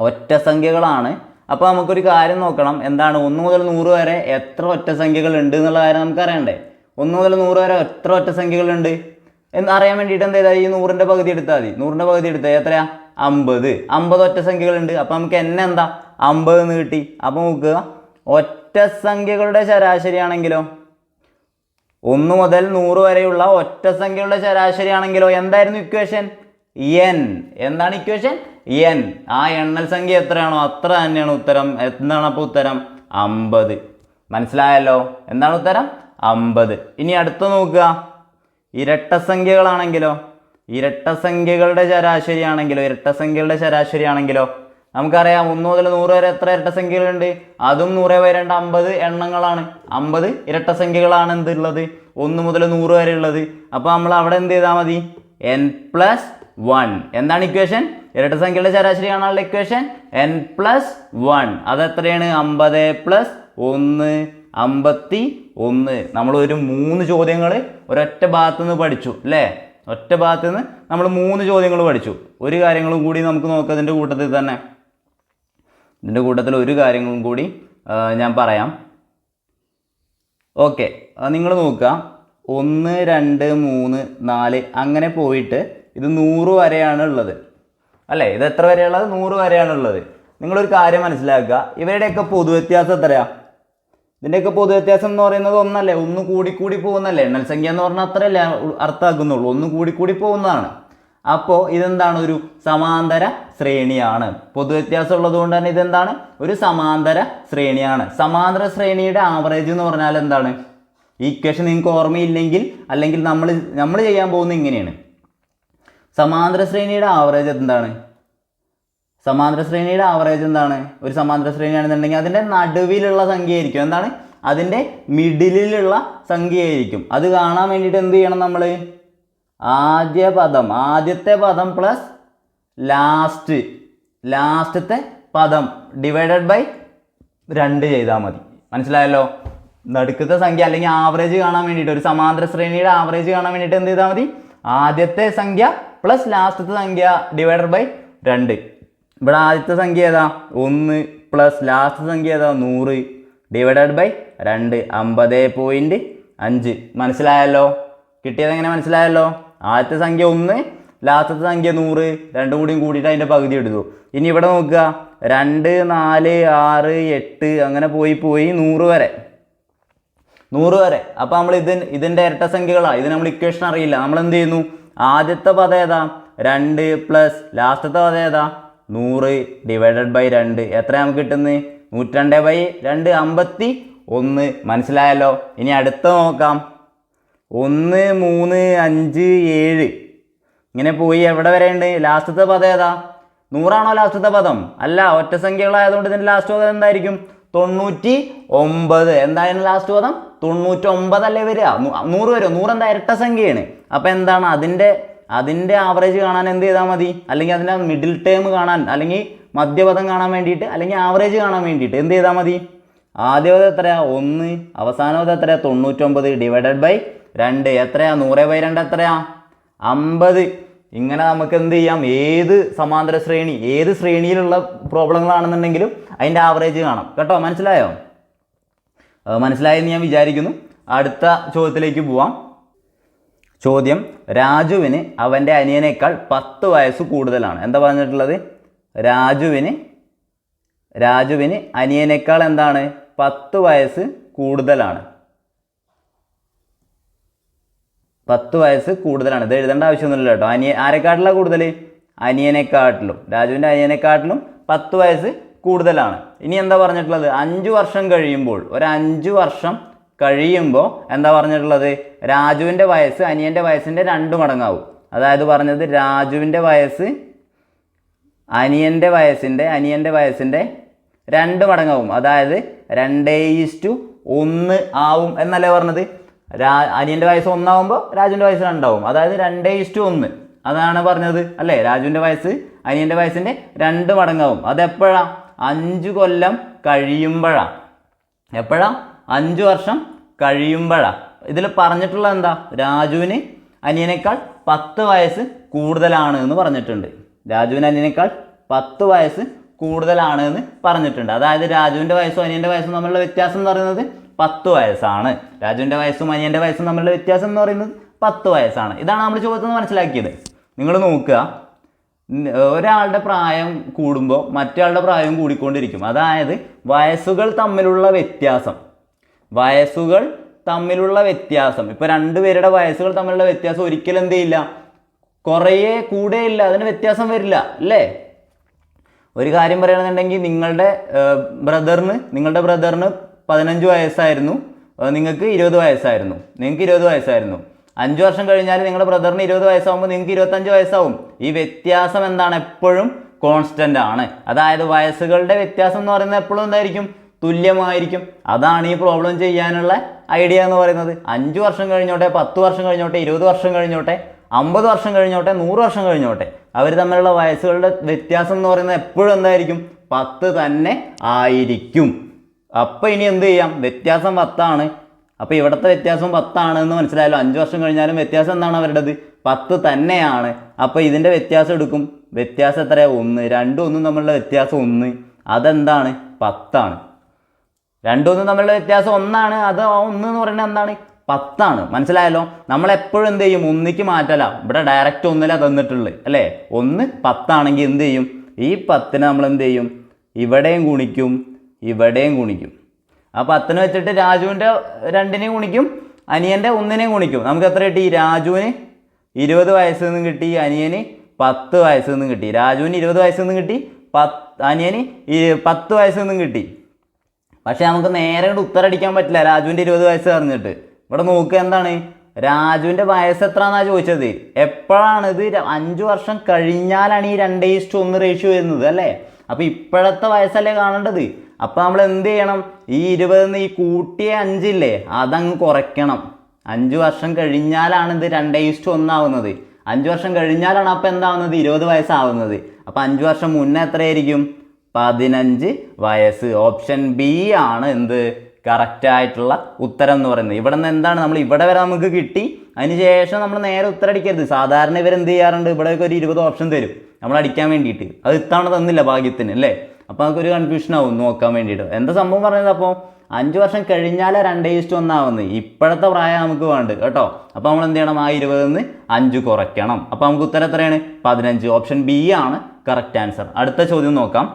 ഒറ്റ സംഖ്യകളാണ്. അപ്പോൾ നമുക്കൊരു കാര്യം നോക്കണം. എന്താണ്? 1 മുതൽ 100 വരെ എത്ര ഒറ്റ സംഖ്യകൾ ഉണ്ട് എന്നുള്ള കാര്യം നമുക്ക് അറിയണ്ടേ? 1 മുതൽ 100 വരെ എത്ര ഒറ്റ സംഖ്യകളുണ്ട് എന്ന് അറിയാൻ വേണ്ടിയിട്ട് എന്ത് ചെയ്താൽ? ഈ 100ൻ്റെ പകുതി എടുത്താൽ മതി. 100ൻ്റെ പകുതി എടുത്താൽ എത്രയാ? 50 ഒറ്റ സംഖ്യകളുണ്ട്. അപ്പോൾ നമുക്ക് എന്താ? 50 എന്ന് കിട്ടി. അപ്പോൾ നോക്കുക, ഒറ്റ സംഖ്യകളുടെ ശരാശരി ആണെങ്കിലോ, 1 മുതൽ 100 വരെയുള്ള ഒറ്റ സംഖ്യകളുടെ ശരാശരി ആണെങ്കിലോ എന്തായിരുന്നു ഇക്വേഷൻ? n. എന്താണ് ഇക്വേഷൻ? n. ആ എണ്ണൽ സംഖ്യ എത്രയാണോ അത്ര തന്നെയാണ് ഉത്തരം. എന്താണ് അപ്പോൾ ഉത്തരം? 50. മനസ്സിലായല്ലോ. എന്താണ് ഉത്തരം? 50. ഇനി അടുത്ത നോക്കുക. ഇരട്ട സംഖ്യകളാണെങ്കിലോ, ഇരട്ട സംഖ്യകളുടെ ശരാശരി ആണെങ്കിലോ നമുക്കറിയാം 1 മുതൽ 100 വരെ എത്ര ഇരട്ട സംഖ്യകളുണ്ട്? അതും 100/2 50 എണ്ണങ്ങളാണ്. 50 ഇരട്ട സംഖ്യകളാണ് എന്തുള്ളത്? 1 മുതൽ 100 വരെ ഉള്ളത്. അപ്പോൾ നമ്മൾ അവിടെ എന്ത് ചെയ്താൽ മതി? n+1. എന്താണ് ഇക്വേഷൻ? ഇരട്ട സംഖ്യയുടെ ശരാശരി കാണാനുള്ള ഇക്വേഷൻ n+1. അതെത്രയാണ്? 50+1 51. നമ്മൾ ഒരു 3 ചോദ്യങ്ങൾ ഒരൊറ്റ ഭാഗത്ത് നിന്ന് പഠിച്ചു അല്ലേ? ഒറ്റ ഭാഗത്ത് നിന്ന് നമ്മൾ 3 ചോദ്യങ്ങൾ പഠിച്ചു. ഒരു കാര്യങ്ങളും കൂടി നമുക്ക് നോക്കാം. ഇതിൻ്റെ കൂട്ടത്തിൽ ഒരു കാര്യങ്ങളും കൂടി ഞാൻ പറയാം. ഓക്കെ, നിങ്ങൾ നോക്കുക. 1, 2, 3, 4 അങ്ങനെ പോയിട്ട് ഇത് 100 വരെയാണ് ഉള്ളത് അല്ലേ? ഇത് എത്ര വരെയുള്ളത്? 100 വരെയാണ് ഉള്ളത്. നിങ്ങളൊരു കാര്യം മനസ്സിലാക്കുക. ഇവരുടെയൊക്കെ പൊതുവ്യത്യാസം എത്രയാ? ഇതിൻ്റെയൊക്കെ പൊതു വ്യത്യാസം എന്ന് പറയുന്നത് ഒന്നല്ലേ, ഒന്ന് കൂടി പോകുന്നല്ലേ. എണ്ണൽ സംഖ്യ എന്ന് പറഞ്ഞാൽ അത്രയല്ലേ അർത്ഥമാക്കുന്നുള്ളൂ, ഒന്ന് കൂടി പോകുന്നതാണ്. അപ്പോൾ ഇതെന്താണ്, ഒരു സമാന്തര ശ്രേണിയാണ്. പൊതുവ്യത്യാസം ഉള്ളത് കൊണ്ട് തന്നെ ഇതെന്താണ്, ഒരു സമാന്തര ശ്രേണിയാണ്. സമാന്തര ശ്രേണിയുടെ ആവറേജ് എന്ന് പറഞ്ഞാൽ എന്താണ്, ഈ ഇക്വേഷൻ നിങ്ങൾക്ക് ഓർമ്മയില്ലെങ്കിൽ അല്ലെങ്കിൽ നമ്മൾ ചെയ്യാൻ പോകുന്നത് ഇങ്ങനെയാണ്. സമാന്തര ശ്രേണിയുടെ ആവറേജ് എന്താണ്, സമാന്തര ശ്രേണിയുടെ ആവറേജ് എന്താണ്, ഒരു സമാന്തര ശ്രേണിയാണെന്നുണ്ടെങ്കിൽ അതിൻ്റെ നടുവിലുള്ള സംഖ്യ ആയിരിക്കും. എന്താണ്, അതിൻ്റെ മിഡിലുള്ള സംഖ്യ ആയിരിക്കും. അത് കാണാൻ വേണ്ടിയിട്ട് എന്ത് ചെയ്യണം, നമ്മൾ ആദ്യത്തെ പദം പ്ലസ് ലാസ്റ്റത്തെ പദം ഡിവൈഡഡ് ബൈ 2 ചെയ്താൽ മതി. മനസ്സിലായല്ലോ. നടുക്കത്തെ സംഖ്യ അല്ലെങ്കിൽ ആവറേജ് കാണാൻ വേണ്ടിയിട്ട്, ഒരു സമാന്തര ശ്രേണിയുടെ ആവറേജ് കാണാൻ വേണ്ടിയിട്ട് എന്ത് ചെയ്താൽ മതി, ആദ്യത്തെ സംഖ്യ പ്ലസ് ലാസ്റ്റത്തെ സംഖ്യ ഡിവൈഡഡ് ബൈ 2. ഇവിടെ ആദ്യത്തെ സംഖ്യ ഏതാ 1 പ്ലസ് ലാസ്റ്റത്തെ സംഖ്യ ഏതാ 100 ഡിവൈഡഡ് ബൈ 2 50.5. മനസ്സിലായല്ലോ, കിട്ടിയത് എങ്ങനെ മനസ്സിലായല്ലോ. ആദ്യത്തെ സംഖ്യ 1, ലാസ്റ്റത്തെ സംഖ്യ 100, രണ്ടും കൂടിയിട്ട് അതിൻ്റെ പകുതി എടുത്തു. ഇനി ഇവിടെ നോക്കുക, 2, 4, 6, 8 അങ്ങനെ പോയി 100 വരെ. അപ്പോൾ നമ്മൾ ഇതിൻ്റെ ഇരട്ട സംഖ്യകളാണ്. ഇത് നമ്മൾ ഇക്വേഷൻ അറിയില്ല. നമ്മൾ എന്ത് ചെയ്യുന്നു, ആദ്യത്തെ പദം ഏതാ 2 പ്ലസ് ലാസ്റ്റത്തെ പദം ഏതാ 100 ഡിവൈഡഡ് ബൈ 2. എത്ര നമുക്ക് കിട്ടുന്നത്, 102/2 51. മനസ്സിലായല്ലോ. ഇനി അടുത്ത നോക്കാം, 1, 3, 5, 7 ഇങ്ങനെ പോയി എവിടെ വരെ ഉണ്ട്, ലാസ്റ്റത്തെ പദം ഏതാ 100 ലാസ്റ്റത്തെ പദം അല്ല, ഒറ്റ സംഖ്യകളായതുകൊണ്ട് ഇതിൻ്റെ ലാസ്റ്റ് പദം എന്തായിരിക്കും 99. എന്തായാലും ലാസ്റ്റ് പദം 99 അല്ലേ വരിക, 100 വരും. 100 എന്താ ഇരട്ട സംഖ്യയാണ്. അപ്പം എന്താണ്, അതിൻ്റെ ആവറേജ് കാണാൻ എന്ത് ചെയ്താൽ മതി, അല്ലെങ്കിൽ അതിൻ്റെ മിഡിൽ ടേം കാണാൻ അല്ലെങ്കിൽ മധ്യപദം കാണാൻ വേണ്ടിയിട്ട് അല്ലെങ്കിൽ ആവറേജ് കാണാൻ വേണ്ടിയിട്ട് എന്ത് ചെയ്താൽ മതി, ആദ്യപദം എത്രയാ 1, അവസാനപദം എത്രയാ 99 ഡിവൈഡഡ് ബൈ 2 എത്രയാ 100/2 എത്രയാ 50. ഇങ്ങനെ നമുക്ക് എന്ത് ചെയ്യാം, ഏത് സമാന്തര ശ്രേണി ഏത് ശ്രേണിയിലുള്ള പ്രോബ്ലങ്ങളാണെന്നുണ്ടെങ്കിലും അതിൻ്റെ ആവറേജ് കാണാം കേട്ടോ. മനസ്സിലായെന്ന് ഞാൻ വിചാരിക്കുന്നു. അടുത്ത ചോദ്യത്തിലേക്ക് പോവാം. ചോദ്യം, രാജുവിന് അവൻ്റെ അനിയനേക്കാൾ 10 വയസ്സ് കൂടുതലാണ്. എന്താ പറഞ്ഞിട്ടുള്ളത്, രാജുവിന് അനിയനേക്കാൾ എന്താണ് 10 വയസ്സ് കൂടുതലാണ്. 10 വയസ്സ് കൂടുതലാണ്. ഇത് എഴുതേണ്ട ആവശ്യമൊന്നുമില്ല കേട്ടോ. ആരെക്കാട്ടിലാണ് കൂടുതൽ, അനിയനെക്കാട്ടിലും. രാജുവിൻ്റെ അനിയനെക്കാട്ടിലും 10 വയസ്സ് കൂടുതലാണ്. ഇനി എന്താ പറഞ്ഞിട്ടുള്ളത്, 5 വർഷം കഴിയുമ്പോൾ, ഒരു 5 വർഷം കഴിയുമ്പോൾ എന്താ പറഞ്ഞിട്ടുള്ളത്, രാജുവിൻ്റെ വയസ്സ് അനിയൻ്റെ വയസ്സിൻ്റെ 2 മടങ്ങാവും. അതായത് പറഞ്ഞത് രാജുവിൻ്റെ വയസ്സ് അനിയൻ്റെ വയസ്സിൻ്റെ 2 മടങ്ങാവും. അതായത് 2:1 ആവും എന്നല്ലേ പറഞ്ഞത്. അനിയൻ്റെ വയസ്സ് 1 ആവുമ്പോൾ രാജുവിൻ്റെ വയസ്സ് 2 ആവും. അതായത് 2:1 അതാണ് പറഞ്ഞത് അല്ലേ. രാജുവിൻ്റെ വയസ്സ് അനിയൻ്റെ വയസ്സിൻ്റെ 2 മടങ്ങാവും. അതെപ്പോഴാണ്, 5 കൊല്ലം കഴിയുമ്പോഴാണ്. എപ്പോഴാണ്, 5 വർഷം കഴിയുമ്പോഴാണ്. ഇതിൽ പറഞ്ഞിട്ടുള്ള എന്താ, രാജുവിന് അനിയനേക്കാൾ 10 വയസ്സ് കൂടുതലാണ് എന്ന് പറഞ്ഞിട്ടുണ്ട്. രാജുവിന് അനിയനേക്കാൾ 10 വയസ്സ് കൂടുതലാണ് എന്ന് പറഞ്ഞിട്ടുണ്ട്. അതായത് രാജുവിൻ്റെ വയസ്സും അനിയൻ്റെ വയസ്സും തമ്മിലുള്ള വ്യത്യാസം എന്ന് പറയുന്നത് 10 വയസ്സാണ്. രാജുവിൻ്റെ വയസ്സും അനിയൻ്റെ വയസ്സും തമ്മിലുള്ള വ്യത്യാസം എന്ന് പറയുന്നത് 10 വയസ്സാണ്. ഇതാണ് നമ്മൾ ചോദ്യത്തിൽ നിന്ന് മനസ്സിലാക്കിയത്. നിങ്ങൾ നോക്കുക, ഒരാളുടെ പ്രായം കൂടുമ്പോൾ മറ്റൊരാളുടെ പ്രായം കൂടിക്കൊണ്ടിരിക്കും. അതായത് വയസ്സുകൾ തമ്മിലുള്ള വ്യത്യാസം ഇപ്പോൾ 2 പേരുടെ വയസ്സുകൾ തമ്മിലുള്ള വ്യത്യാസം ഒരിക്കലും എന്ത് ചെയ്യില്ല, കൂടെയില്ല, അതിന് വ്യത്യാസം വരില്ല അല്ലേ. ഒരു കാര്യം പറയുകയാണെന്നുണ്ടെങ്കിൽ നിങ്ങളുടെ ബ്രദറിന് 15 വയസ്സായിരുന്നു, നിങ്ങൾക്ക് 20 വയസ്സായിരുന്നു. 5 വർഷം കഴിഞ്ഞാൽ നിങ്ങളുടെ ബ്രദറിന് 20 വയസ്സാകുമ്പോൾ നിങ്ങൾക്ക് 25 വയസ്സാവും. ഈ വ്യത്യാസം എന്താണ്, എപ്പോഴും കോൺസ്റ്റൻ്റ് ആണ്. അതായത് വയസ്സുകളുടെ വ്യത്യാസം എന്ന് പറയുന്നത് എപ്പോഴും എന്തായിരിക്കും, തുല്യമായിരിക്കും. അതാണ് ഈ പ്രോബ്ലം ചെയ്യാനുള്ള ഐഡിയ എന്ന് പറയുന്നത്. 5 വർഷം കഴിഞ്ഞോട്ടെ, 10 വർഷം കഴിഞ്ഞോട്ടെ, 20 വർഷം കഴിഞ്ഞോട്ടെ, 50 വർഷം കഴിഞ്ഞോട്ടെ, 100 വർഷം കഴിഞ്ഞോട്ടെ, അവർ തമ്മിലുള്ള വയസ്സുകളുടെ വ്യത്യാസം എന്ന് പറയുന്നത് എപ്പോഴും എന്തായിരിക്കും, 10 തന്നെ ആയിരിക്കും. അപ്പോൾ ഇനി എന്ത് ചെയ്യാം, വ്യത്യാസം 10 ആണ്. അപ്പോൾ ഇവിടുത്തെ വ്യത്യാസം 10 ആണ് എന്ന് മനസ്സിലായല്ലോ. 5 വർഷം കഴിഞ്ഞാലും വ്യത്യാസം എന്താണ് അവരുടേത്, 10 തന്നെയാണ്. അപ്പോൾ ഇതിൻ്റെ വ്യത്യാസം എടുക്കും. വ്യത്യാസം എത്രയാണ്, 1. 2 1 തമ്മിലുള്ള വ്യത്യാസം 1. അതെന്താണ്, 10 ആണ്. 2 1 തമ്മിലുള്ള വ്യത്യാസം 1 ആണ്. അത് 1 എന്ന് പറയുന്നത് എന്താണ്, 10 ആണ്. മനസ്സിലായല്ലോ. നമ്മളെപ്പോഴും എന്ത് ചെയ്യും, 1ക്ക് മാറ്റല. ഇവിടെ ഡയറക്റ്റ് 1 തന്നിട്ടുള്ളത് അല്ലേ. 1 10 ആണെങ്കിൽ എന്ത് ചെയ്യും, ഈ 10നെ നമ്മൾ എന്ത് ചെയ്യും, ഇവിടെയും ഗുണിക്കും. ആ 10 വെച്ചിട്ട് രാജുവിൻ്റെ 2നെയും ഗുണിക്കും, അനിയൻ്റെ 1നെയും ഗുണിക്കും. നമുക്ക് എത്ര കിട്ടി? രാജുവിന് 20 വയസ്സിൽ നിന്നും കിട്ടി, അനിയന് 10 വയസ്സിൽ നിന്നും കിട്ടി. രാജുവിന് 20 വയസ്സിൽ നിന്നും കിട്ടി, അനിയന് 10 വയസ്സിൽ നിന്നും കിട്ടി. പക്ഷെ നമുക്ക് നേരെ ഉത്തരം അടിക്കാൻ പറ്റില്ല രാജുവിൻ്റെ 20 വയസ്സ് പറഞ്ഞിട്ട്. ഇവിടെ നോക്കുക എന്താണ്, രാജുവിൻ്റെ വയസ്സ് എത്രയാണെന്നാണ് ചോദിച്ചത്. എപ്പോഴാണ് ഇത്? 5 വർഷം കഴിഞ്ഞാലാണ് ഈ 2:1 റേഷ്യോ വരുന്നത് അല്ലേ. അപ്പോൾ ഇപ്പോഴത്തെ വയസ്സല്ലേ കാണേണ്ടത്. അപ്പോൾ നമ്മൾ എന്ത് ചെയ്യണം? ഈ 20 ഈ കൂട്ടിയ 5 ഇല്ലേ, അതങ്ങ് കുറയ്ക്കണം. 5 വർഷം കഴിഞ്ഞാലാണ് ഇത് 2:1 ആവുന്നത്. 5 വർഷം കഴിഞ്ഞാലാണ് അപ്പോൾ എന്താവുന്നത്? 20 വയസ്സാവുന്നത്. അപ്പോൾ 5 വർഷം മുന്നേ എത്രയായിരിക്കും? 15 വയസ്സ്. ഓപ്ഷൻ ബി ആണ് എന്ത് കറക്റ്റായിട്ടുള്ള ഉത്തരം എന്ന് പറയുന്നത്. ഇവിടെ നിന്ന് എന്താണ്, നമ്മൾ ഇവിടെ വരെ നമുക്ക് കിട്ടി, അതിന് ശേഷം നമ്മൾ നേരെ ഉത്തരം അടിക്കരുത്. സാധാരണ ഇവരെന്ത് ചെയ്യാറുണ്ട്, ഇവിടെയൊക്കെ ഒരു 20 ഓപ്ഷൻ തരും നമ്മൾ അടിക്കാൻ വേണ്ടിയിട്ട്. അത് ഇത്തവണ തന്നില്ല ഭാഗ്യത്തിന് അല്ലേ. അപ്പോൾ നമുക്കൊരു കൺഫ്യൂഷൻ ആവും നോക്കാൻ വേണ്ടിയിട്ട്. എന്താ സംഭവം പറഞ്ഞത്? അപ്പോൾ 5 വർഷം കഴിഞ്ഞാൽ 2:1 ആവുന്നത്. ഇപ്പോഴത്തെ പ്രായം നമുക്ക് വേണ്ടത് കേട്ടോ. അപ്പോൾ നമ്മൾ എന്ത് ചെയ്യണം? ആ 20 5 കുറയ്ക്കണം. അപ്പോൾ നമുക്ക് ഉത്തരം എത്രയാണ്? 15. ഓപ്ഷൻ ബി ആണ് കറക്റ്റ് ആൻസർ. അടുത്ത ചോദ്യം നോക്കാം.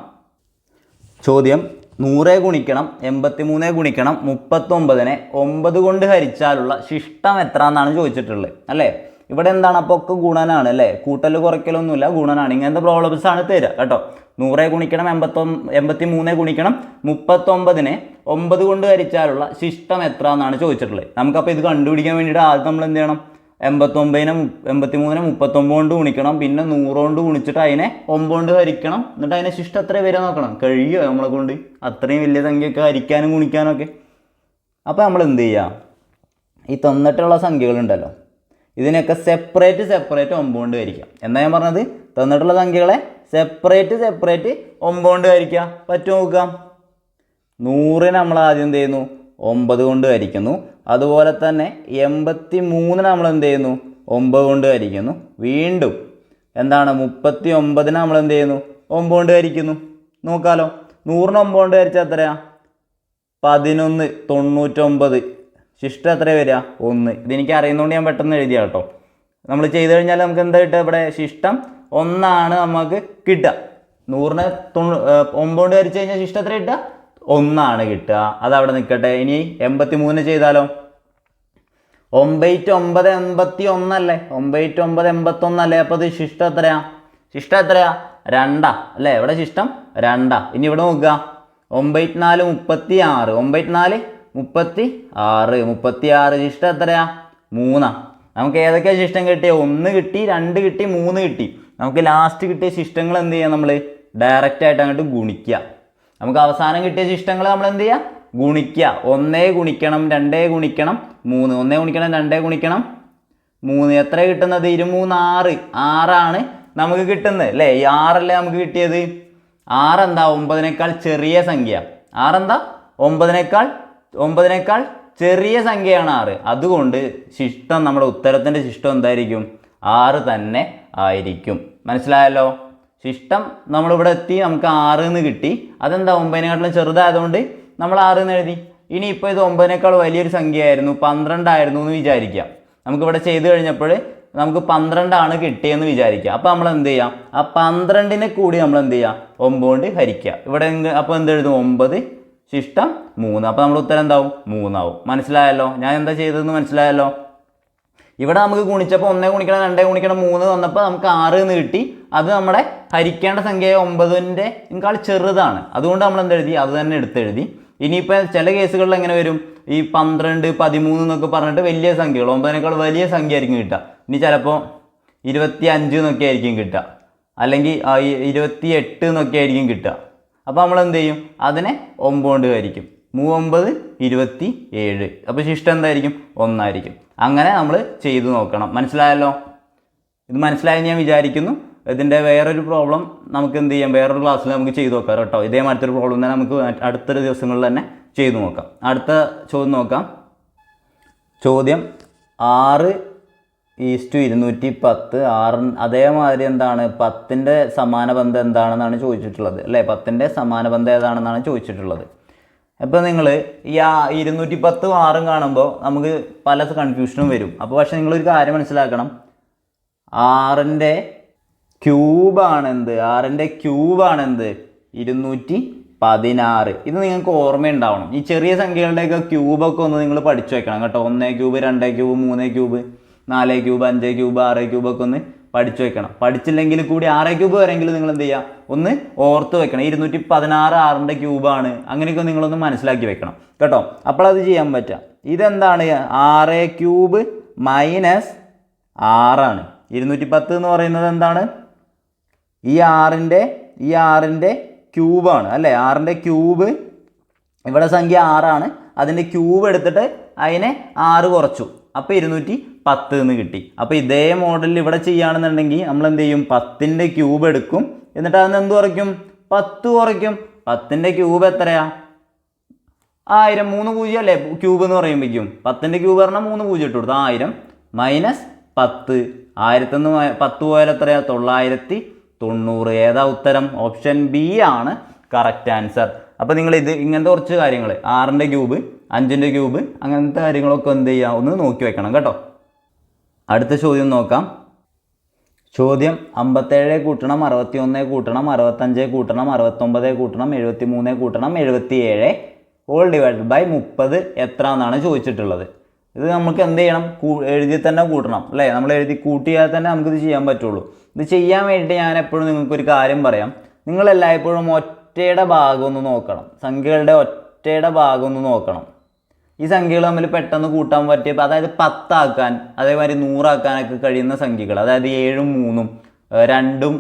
ചോദ്യം 100 ഗുണിക്കണം 83 ഗുണിക്കണം 39നെ 9 കൊണ്ട് ഹരിച്ചാലുള്ള ശിഷ്ടം എത്ര എന്നാണ് ചോദിച്ചിട്ടുള്ളത് അല്ലേ. ഇവിടെ എന്താണ്? അപ്പോൾ ഒക്കെ ഗുണനാണ് അല്ലേ, കൂട്ടൽ കുറയ്ക്കലൊന്നുമില്ല, ഗുണനാണ്. ഇങ്ങനത്തെ പ്രോബ്ലംസ് ആണ് തരിക കേട്ടോ. 100 ഗുണിക്കണം 83 ഗുണിക്കണം 39നെ 9 കൊണ്ട് ഹരിച്ചാലുള്ള ശിഷ്ടം എത്ര എന്നാണ് ചോദിച്ചിട്ടുള്ളത്. നമുക്കപ്പോൾ ഇത് കണ്ടുപിടിക്കാൻ വേണ്ടിയിട്ട് ആദ്യം നമ്മൾ എന്ത് ചെയ്യണം? 83നെ 39 കൊണ്ട് ഗുണിക്കണം, പിന്നെ 100 കൊണ്ട് ഗുണിച്ചിട്ട് അതിനെ 9 കൊണ്ട് ഹരിക്കണം. എന്നിട്ട് അതിനെ ശിഷ്ടം എത്ര വരെ നോക്കണം. കഴിയുമോ നമ്മളെ കൊണ്ട് അത്രയും വലിയ സംഖ്യയൊക്കെ ഹരിക്കാനും ഗുണിക്കാനും ഒക്കെ? അപ്പോൾ നമ്മൾ എന്ത് ചെയ്യുക? ഈ തന്നിട്ടുള്ള സംഖ്യകളുണ്ടല്ലോ, ഇതിനെയൊക്കെ സെപ്പറേറ്റ് 9 കൊണ്ട് ഹരിക്കാം. എന്താ ഞാൻ പറഞ്ഞത്? തന്നിട്ടുള്ള സംഖ്യകളെ സെപ്പറേറ്റ് 9 കൊണ്ട് ഹരിക്കുക. പറ്റുമോ നോക്കാം. 100നെ നമ്മൾ ആദ്യം എന്ത് ചെയ്യുന്നു? 9 കൊണ്ട് ഹരിക്കുന്നു. അതുപോലെ തന്നെ 83 നമ്മൾ എന്ത് ചെയ്യുന്നു? 9 കൊണ്ട് ഹരിക്കുന്നു. വീണ്ടും എന്താണ്? 39 നമ്മൾ എന്ത് ചെയ്യുന്നു? 9 കൊണ്ട് ഹരിക്കുന്നു. നോക്കാലോ. 100നെ 9 കൊണ്ട് ഹരിച്ചാൽ എത്രയാ? 11. 99. ശിഷ്ടം എത്ര വരിക? 1. ഇതെനിക്ക് അറിയുന്നതുകൊണ്ട് ഞാൻ പെട്ടെന്ന് എഴുതിയ കേട്ടോ. നമ്മൾ ചെയ്ത് കഴിഞ്ഞാൽ നമുക്ക് എന്താ കിട്ടുക? ഇവിടെ ശിഷ്ടം 1 നമുക്ക് കിട്ടുക. 100നെ 9 കൊണ്ട് ഹരിച്ചു കഴിഞ്ഞാൽ ശിഷ്ടം എത്ര കിട്ടുക? 1 കിട്ടുക. അതവിടെ നിൽക്കട്ടെ. ഇനി 83 ചെയ്താലോ? 9 9 81 അല്ലേ, 9 9 81 അല്ലേ. അപ്പോൾ ഇത് ശിഷ്ടം എത്രയാ? ശിഷ്ടം എത്രയാ? 2 അല്ലേ. ഇവിടെ ശിഷ്ടം 2. ഇനി ഇവിടെ നോക്കുക. 9 4 36. 9 4 36. 36 ശിഷ്ടം എത്രയാ? 3. നമുക്ക് ഏതൊക്കെയാണ് ശിഷ്ടം കിട്ടിയ? 1 കിട്ടി, 2 കിട്ടി, 3 കിട്ടി. നമുക്ക് ലാസ്റ്റ് കിട്ടിയ ശിഷ്ടങ്ങൾ എന്ത് ചെയ്യുക? നമ്മൾ ഡയറക്റ്റായിട്ട് അങ്ങോട്ട് ഗുണിക്കുക. നമുക്ക് അവസാനം കിട്ടിയ ശിഷ്ടങ്ങൾ നമ്മൾ എന്ത് ചെയ്യുക? ഗുണിക്കുക. 1 ഗുണിക്കണം 2 ഗുണിക്കണം 3. 1 ഗുണിക്കണം 2 ഗുണിക്കണം 3. എത്ര കിട്ടുന്നത്? 23 6 നമുക്ക് കിട്ടുന്നത് അല്ലേ. ഈ 6 നമുക്ക് കിട്ടിയത്. 6 എന്താ? 9നേക്കാൾ ചെറിയ സംഖ്യ. 6 എന്താ? 9നേക്കാൾ ചെറിയ സംഖ്യയാണ് 6. അതുകൊണ്ട് ശിഷ്ടം, നമ്മുടെ ഉത്തരത്തിൻ്റെ ശിഷ്ടം എന്തായിരിക്കും? 6 തന്നെ ആയിരിക്കും. മനസ്സിലായല്ലോ. ശിഷ്ടം നമ്മളിവിടെ എത്തി, നമുക്ക് 6 കിട്ടി. അതെന്താ? 9നേക്കാളും ചെറുതായതുകൊണ്ട് നമ്മൾ 6 എഴുതി. ഇനിയിപ്പോൾ ഇത് 9നേക്കാൾ വലിയൊരു സംഖ്യയായിരുന്നു, 12 ആയിരുന്നു എന്ന് വിചാരിക്കാം. നമുക്കിവിടെ ചെയ്ത് കഴിഞ്ഞപ്പോൾ നമുക്ക് 12 കിട്ടിയെന്ന് വിചാരിക്കുക. അപ്പോൾ നമ്മൾ എന്ത് ചെയ്യാം? ആ 12നെ കൂടി നമ്മൾ എന്ത് ചെയ്യുക? 9 കൊണ്ട് ഹരിക്കുക. ഇവിടെ അപ്പോൾ എന്തെഴുതും? 9 ശിഷ്ടം 3. അപ്പോൾ നമ്മുടെ ഉത്തരം എന്താവും? 3 ആവും. മനസ്സിലായല്ലോ ഞാൻ എന്താ ചെയ്തതെന്ന്? മനസ്സിലായല്ലോ. ഇവിടെ നമുക്ക് ഗുണിച്ചപ്പോൾ 1 ഗുണിക്കണം 2 ഗുണിക്കണം 3 വന്നപ്പോൾ നമുക്ക് 6 കിട്ടി. അത് നമ്മുടെ ഹരിക്കേണ്ട സംഖ്യ 9നേക്കാൾ ചെറുതാണ്. അതുകൊണ്ട് നമ്മൾ എന്തെഴുതി? അത് തന്നെ എടുത്തെഴുതി. ഇനിയിപ്പോൾ ചില കേസുകളിൽ എങ്ങനെ വരും? ഈ 12 13 എന്നൊക്കെ പറഞ്ഞിട്ട് വലിയ സംഖ്യകൾ, 9നേക്കാൾ വലിയ സംഖ്യ ആയിരിക്കും കിട്ടുക. ഇനി ചിലപ്പോൾ 25 എന്നൊക്കെ ആയിരിക്കും കിട്ടുക, അല്ലെങ്കിൽ 28 എന്നൊക്കെ ആയിരിക്കും കിട്ടുക. അപ്പോൾ നമ്മൾ എന്ത് ചെയ്യും? അതിനെ 9 കൊണ്ട് ഹരിക്കും. 3 27. അപ്പോൾ ശിഷ്ടം എന്തായിരിക്കും? 1 അങ്ങനെ നമ്മൾ ചെയ്തു നോക്കണം. മനസ്സിലായല്ലോ. ഇത് മനസ്സിലായെന്ന് ഞാൻ വിചാരിക്കുന്നു. ഇതിൻ്റെ വേറൊരു പ്രോബ്ലം നമുക്ക് എന്ത് ചെയ്യാം? വേറൊരു ക്ലാസ്സിൽ നമുക്ക് ചെയ്തു നോക്കാം കേട്ടോ. ഇതേ മറ്റൊരു പ്രോബ്ലം തന്നെ നമുക്ക് അടുത്തൊരു ദിവസങ്ങളിൽ തന്നെ ചെയ്തു നോക്കാം. അടുത്ത ചോദ്യം നോക്കാം. ചോദ്യം 6:210. 6 അതേമാതിരി എന്താണ്? 10ൻ്റെ സമാന ബന്ധം എന്താണെന്നാണ് ചോദിച്ചിട്ടുള്ളത് അല്ലേ. 10ൻ്റെ സമാന ബന്ധം ഏതാണെന്നാണ് ചോദിച്ചിട്ടുള്ളത്. അപ്പോൾ നിങ്ങൾ ഈ 210 6 കാണുമ്പോൾ നമുക്ക് പല കൺഫ്യൂഷനും വരും. അപ്പോൾ പക്ഷേ നിങ്ങളൊരു കാര്യം മനസ്സിലാക്കണം. 6ൻ്റെ ക്യൂബാണെന്ത്? 6ൻ്റെ ക്യൂബാണെന്ത്? 210. 16. ഇത് നിങ്ങൾക്ക് ഓർമ്മയുണ്ടാവണം. ഈ ചെറിയ സംഖ്യകളുടെയൊക്കെ ക്യൂബൊക്കെ ഒന്ന് നിങ്ങൾ പഠിച്ചു വെക്കണം കേട്ടോ. 1 cube, 2 cube, 3 cube, 4 cube, 5 cube, 6 ക്യൂബൊക്കെ ഒന്ന് പഠിച്ചു വെക്കണം. പഠിച്ചില്ലെങ്കിൽ കൂടി 6 ക്യൂബ് വരെങ്കിലും നിങ്ങൾ എന്ത് ചെയ്യുക, ഒന്ന് ഓർത്ത് വെക്കണം. 216 6ന്റെ ക്യൂബാണ്, അങ്ങനെയൊക്കെ നിങ്ങളൊന്ന് മനസ്സിലാക്കി വെക്കണം കേട്ടോ. അപ്പോൾ അത് ചെയ്യാൻ പറ്റുക. ഇതെന്താണ്? 6 ക്യൂബ് മൈനസ് 6 210 എന്ന് പറയുന്നത് എന്താണ്? ഈ ആറിൻ്റെ ക്യൂബാണ് അല്ലേ? 6ന്റെ ക്യൂബ്, ഇവിടെ സംഖ്യ 6, അതിൻ്റെ ക്യൂബ് എടുത്തിട്ട് അതിനെ 6 കുറച്ചു, അപ്പോൾ 210 എന്ന് കിട്ടി. അപ്പോൾ ഇതേ മോഡലിൽ ഇവിടെ ചെയ്യുകയാണെന്നുണ്ടെങ്കിൽ നമ്മൾ എന്ത് ചെയ്യും? 10ന്റെ ക്യൂബ് എടുക്കും, എന്നിട്ട് അതിന് എന്ത് കുറയ്ക്കും? 10 കുറയ്ക്കും. 10ന്റെ ക്യൂബ് എത്രയാ? 1000. 3 പൂജ്യം അല്ലേ ക്യൂബ് എന്ന് പറയുമ്പോഴേക്കും? 10ന്റെ ക്യൂബ് പറഞ്ഞാൽ 3 പൂജ്യം ഇട്ട് കൊടുത്തു. 1000 മൈനസ് 10. 1000 നിന്ന് 10 പോയാൽ എത്രയാ? 990. ഏതാ ഉത്തരം? ഓപ്ഷൻ ബി ആണ് കറക്റ്റ് ആൻസർ. അപ്പോൾ നിങ്ങൾ ഇങ്ങനത്തെ കുറച്ച് കാര്യങ്ങൾ, 6ന്റെ ക്യൂബ്, 5ന്റെ ക്യൂബ്, അങ്ങനത്തെ കാര്യങ്ങളൊക്കെ എന്ത് ചെയ്യുക, ഒന്ന് നോക്കി വെക്കണം കേട്ടോ. അടുത്ത ചോദ്യം നോക്കാം. ചോദ്യം 57 കൂട്ടണം 61 കൂട്ടണം 65 കൂട്ടണം 69 കൂട്ടണം 73 കൂട്ടണം 77 ഓൾ ഡിവൈഡഡ് ബൈ 30 എത്ര എന്നാണ് ചോദിച്ചിട്ടുള്ളത്. ഇത് നമുക്ക് എന്ത് ചെയ്യണം? എഴുതി തന്നെ കൂട്ടണം അല്ലേ? നമ്മൾ എഴുതി കൂട്ടിയാൽ തന്നെ നമുക്കിത് ചെയ്യാൻ പറ്റുള്ളൂ. ഇത് ചെയ്യാൻ വേണ്ടിയിട്ട് ഞാൻ എപ്പോഴും നിങ്ങൾക്കൊരു കാര്യം പറയാം. നിങ്ങളെല്ലായ്പ്പോഴും ഒറ്റയുടെ ഭാഗം ഒന്ന് നോക്കണം. സംഖ്യകളുടെ ഒറ്റയുടെ ഭാഗം ഒന്ന് നോക്കണം. ഈ സംഖ്യകൾ തമ്മിൽ പെട്ടെന്ന് കൂട്ടാൻ പറ്റിയ, അതായത് 10 ആക്കാൻ, അതേമാതിരി 100 ആക്കാനൊക്കെ കഴിയുന്ന സംഖ്യകൾ, അതായത് 7ഉം 3ഉം 2ഉം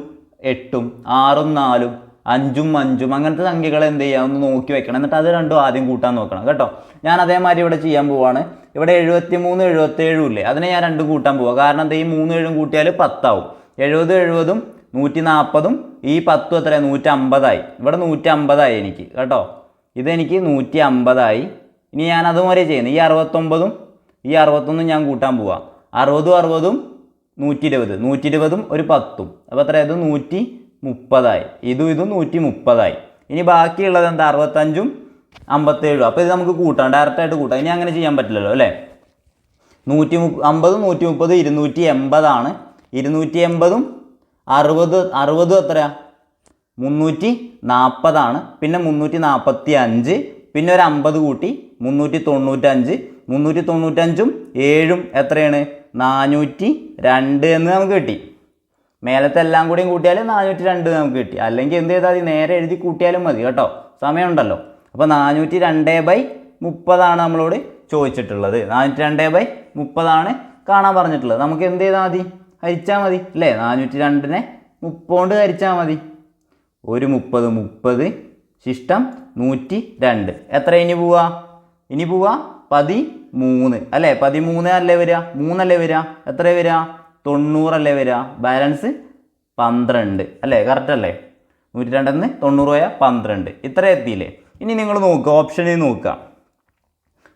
8ഉം 6ഉം 4ഉം 5ഉം 5ഉം അങ്ങനത്തെ സംഖ്യകൾ എന്ത് ചെയ്യുക, ഒന്ന് നോക്കി വെക്കണം. എന്നിട്ട് അത് രണ്ടും ആദ്യം കൂട്ടാൻ നോക്കണം കേട്ടോ. ഞാൻ അതേമാതിരി ഇവിടെ ചെയ്യാൻ പോവാണ്. ഇവിടെ 73 77 ഇല്ലേ, അതിനെ ഞാൻ 2 കൂട്ടാൻ പോവാം. കാരണം എന്താ, ഈ 3 7ഉം കൂട്ടിയാൽ 10 ആവും. 70 70ഉം 140ഉം ഈ 10ഉം എത്ര? 150 ഇവിടെ 150 എനിക്ക് കേട്ടോ. ഇതെനിക്ക് 150. ഇനി ഞാൻ അതുപോലെ ചെയ്യുന്നത്, ഈ 69ഉം ഈ 61ഉം ഞാൻ കൂട്ടാൻ പോവാം. 60ഉം 60ഉം 120, 120ഉം ഒരു 10ഉം, അപ്പോൾ എത്ര? ഇത് 130. ഇതും 130. ഇനി ബാക്കിയുള്ളത് എന്താ? 65ഉം 57. അപ്പോൾ ഇത് നമുക്ക് കൂട്ടാം, ഡയറക്റ്റായിട്ട് കൂട്ടാം. ഇനി അങ്ങനെ ചെയ്യാൻ പറ്റില്ലല്ലോ അല്ലേ? 150 130 280. 280ഉം 60 എത്രയാ? 340. പിന്നെ 345, പിന്നെ ഒരു 50 കൂട്ടി 395. 395ഉം 7ഉം എത്രയാണ്? 402 എന്ന് നമുക്ക് കിട്ടി. മേലത്തെ എല്ലാം കൂടിയും കൂട്ടിയാൽ 402 നമുക്ക് കിട്ടി. അല്ലെങ്കിൽ എന്ത് ചെയ്താൽ മതി? നേരെ എഴുതി കൂട്ടിയാലും മതി കേട്ടോ, സമയമുണ്ടല്ലോ. അപ്പോൾ 402/30 നമ്മളോട് ചോദിച്ചിട്ടുള്ളത്. 402/30 കാണാൻ പറഞ്ഞിട്ടുള്ളത്. നമുക്ക് എന്ത് ചെയ്താൽ മതി? ഹരിച്ചാൽ മതി അല്ലേ? 402നെ 30 കൊണ്ട് ഹരിച്ചാൽ മതി. ഒരു 30 ശിഷ്ടം 102. എത്ര ഇനി പോവാ? 13 അല്ലേ? 13 അല്ലേ വരിക? 3 അല്ലേ വരിക? എത്ര വരിക? 90 അല്ലേ വരിക? ബാലൻസ് 12 അല്ലേ? കറക്റ്റ് അല്ലേ? 102 90 പോയാൽ 12. ഇത്ര എത്തിയില്ലേ? ഇനി നിങ്ങൾ നോക്കുക, ഓപ്ഷനിൽ നോക്കുക.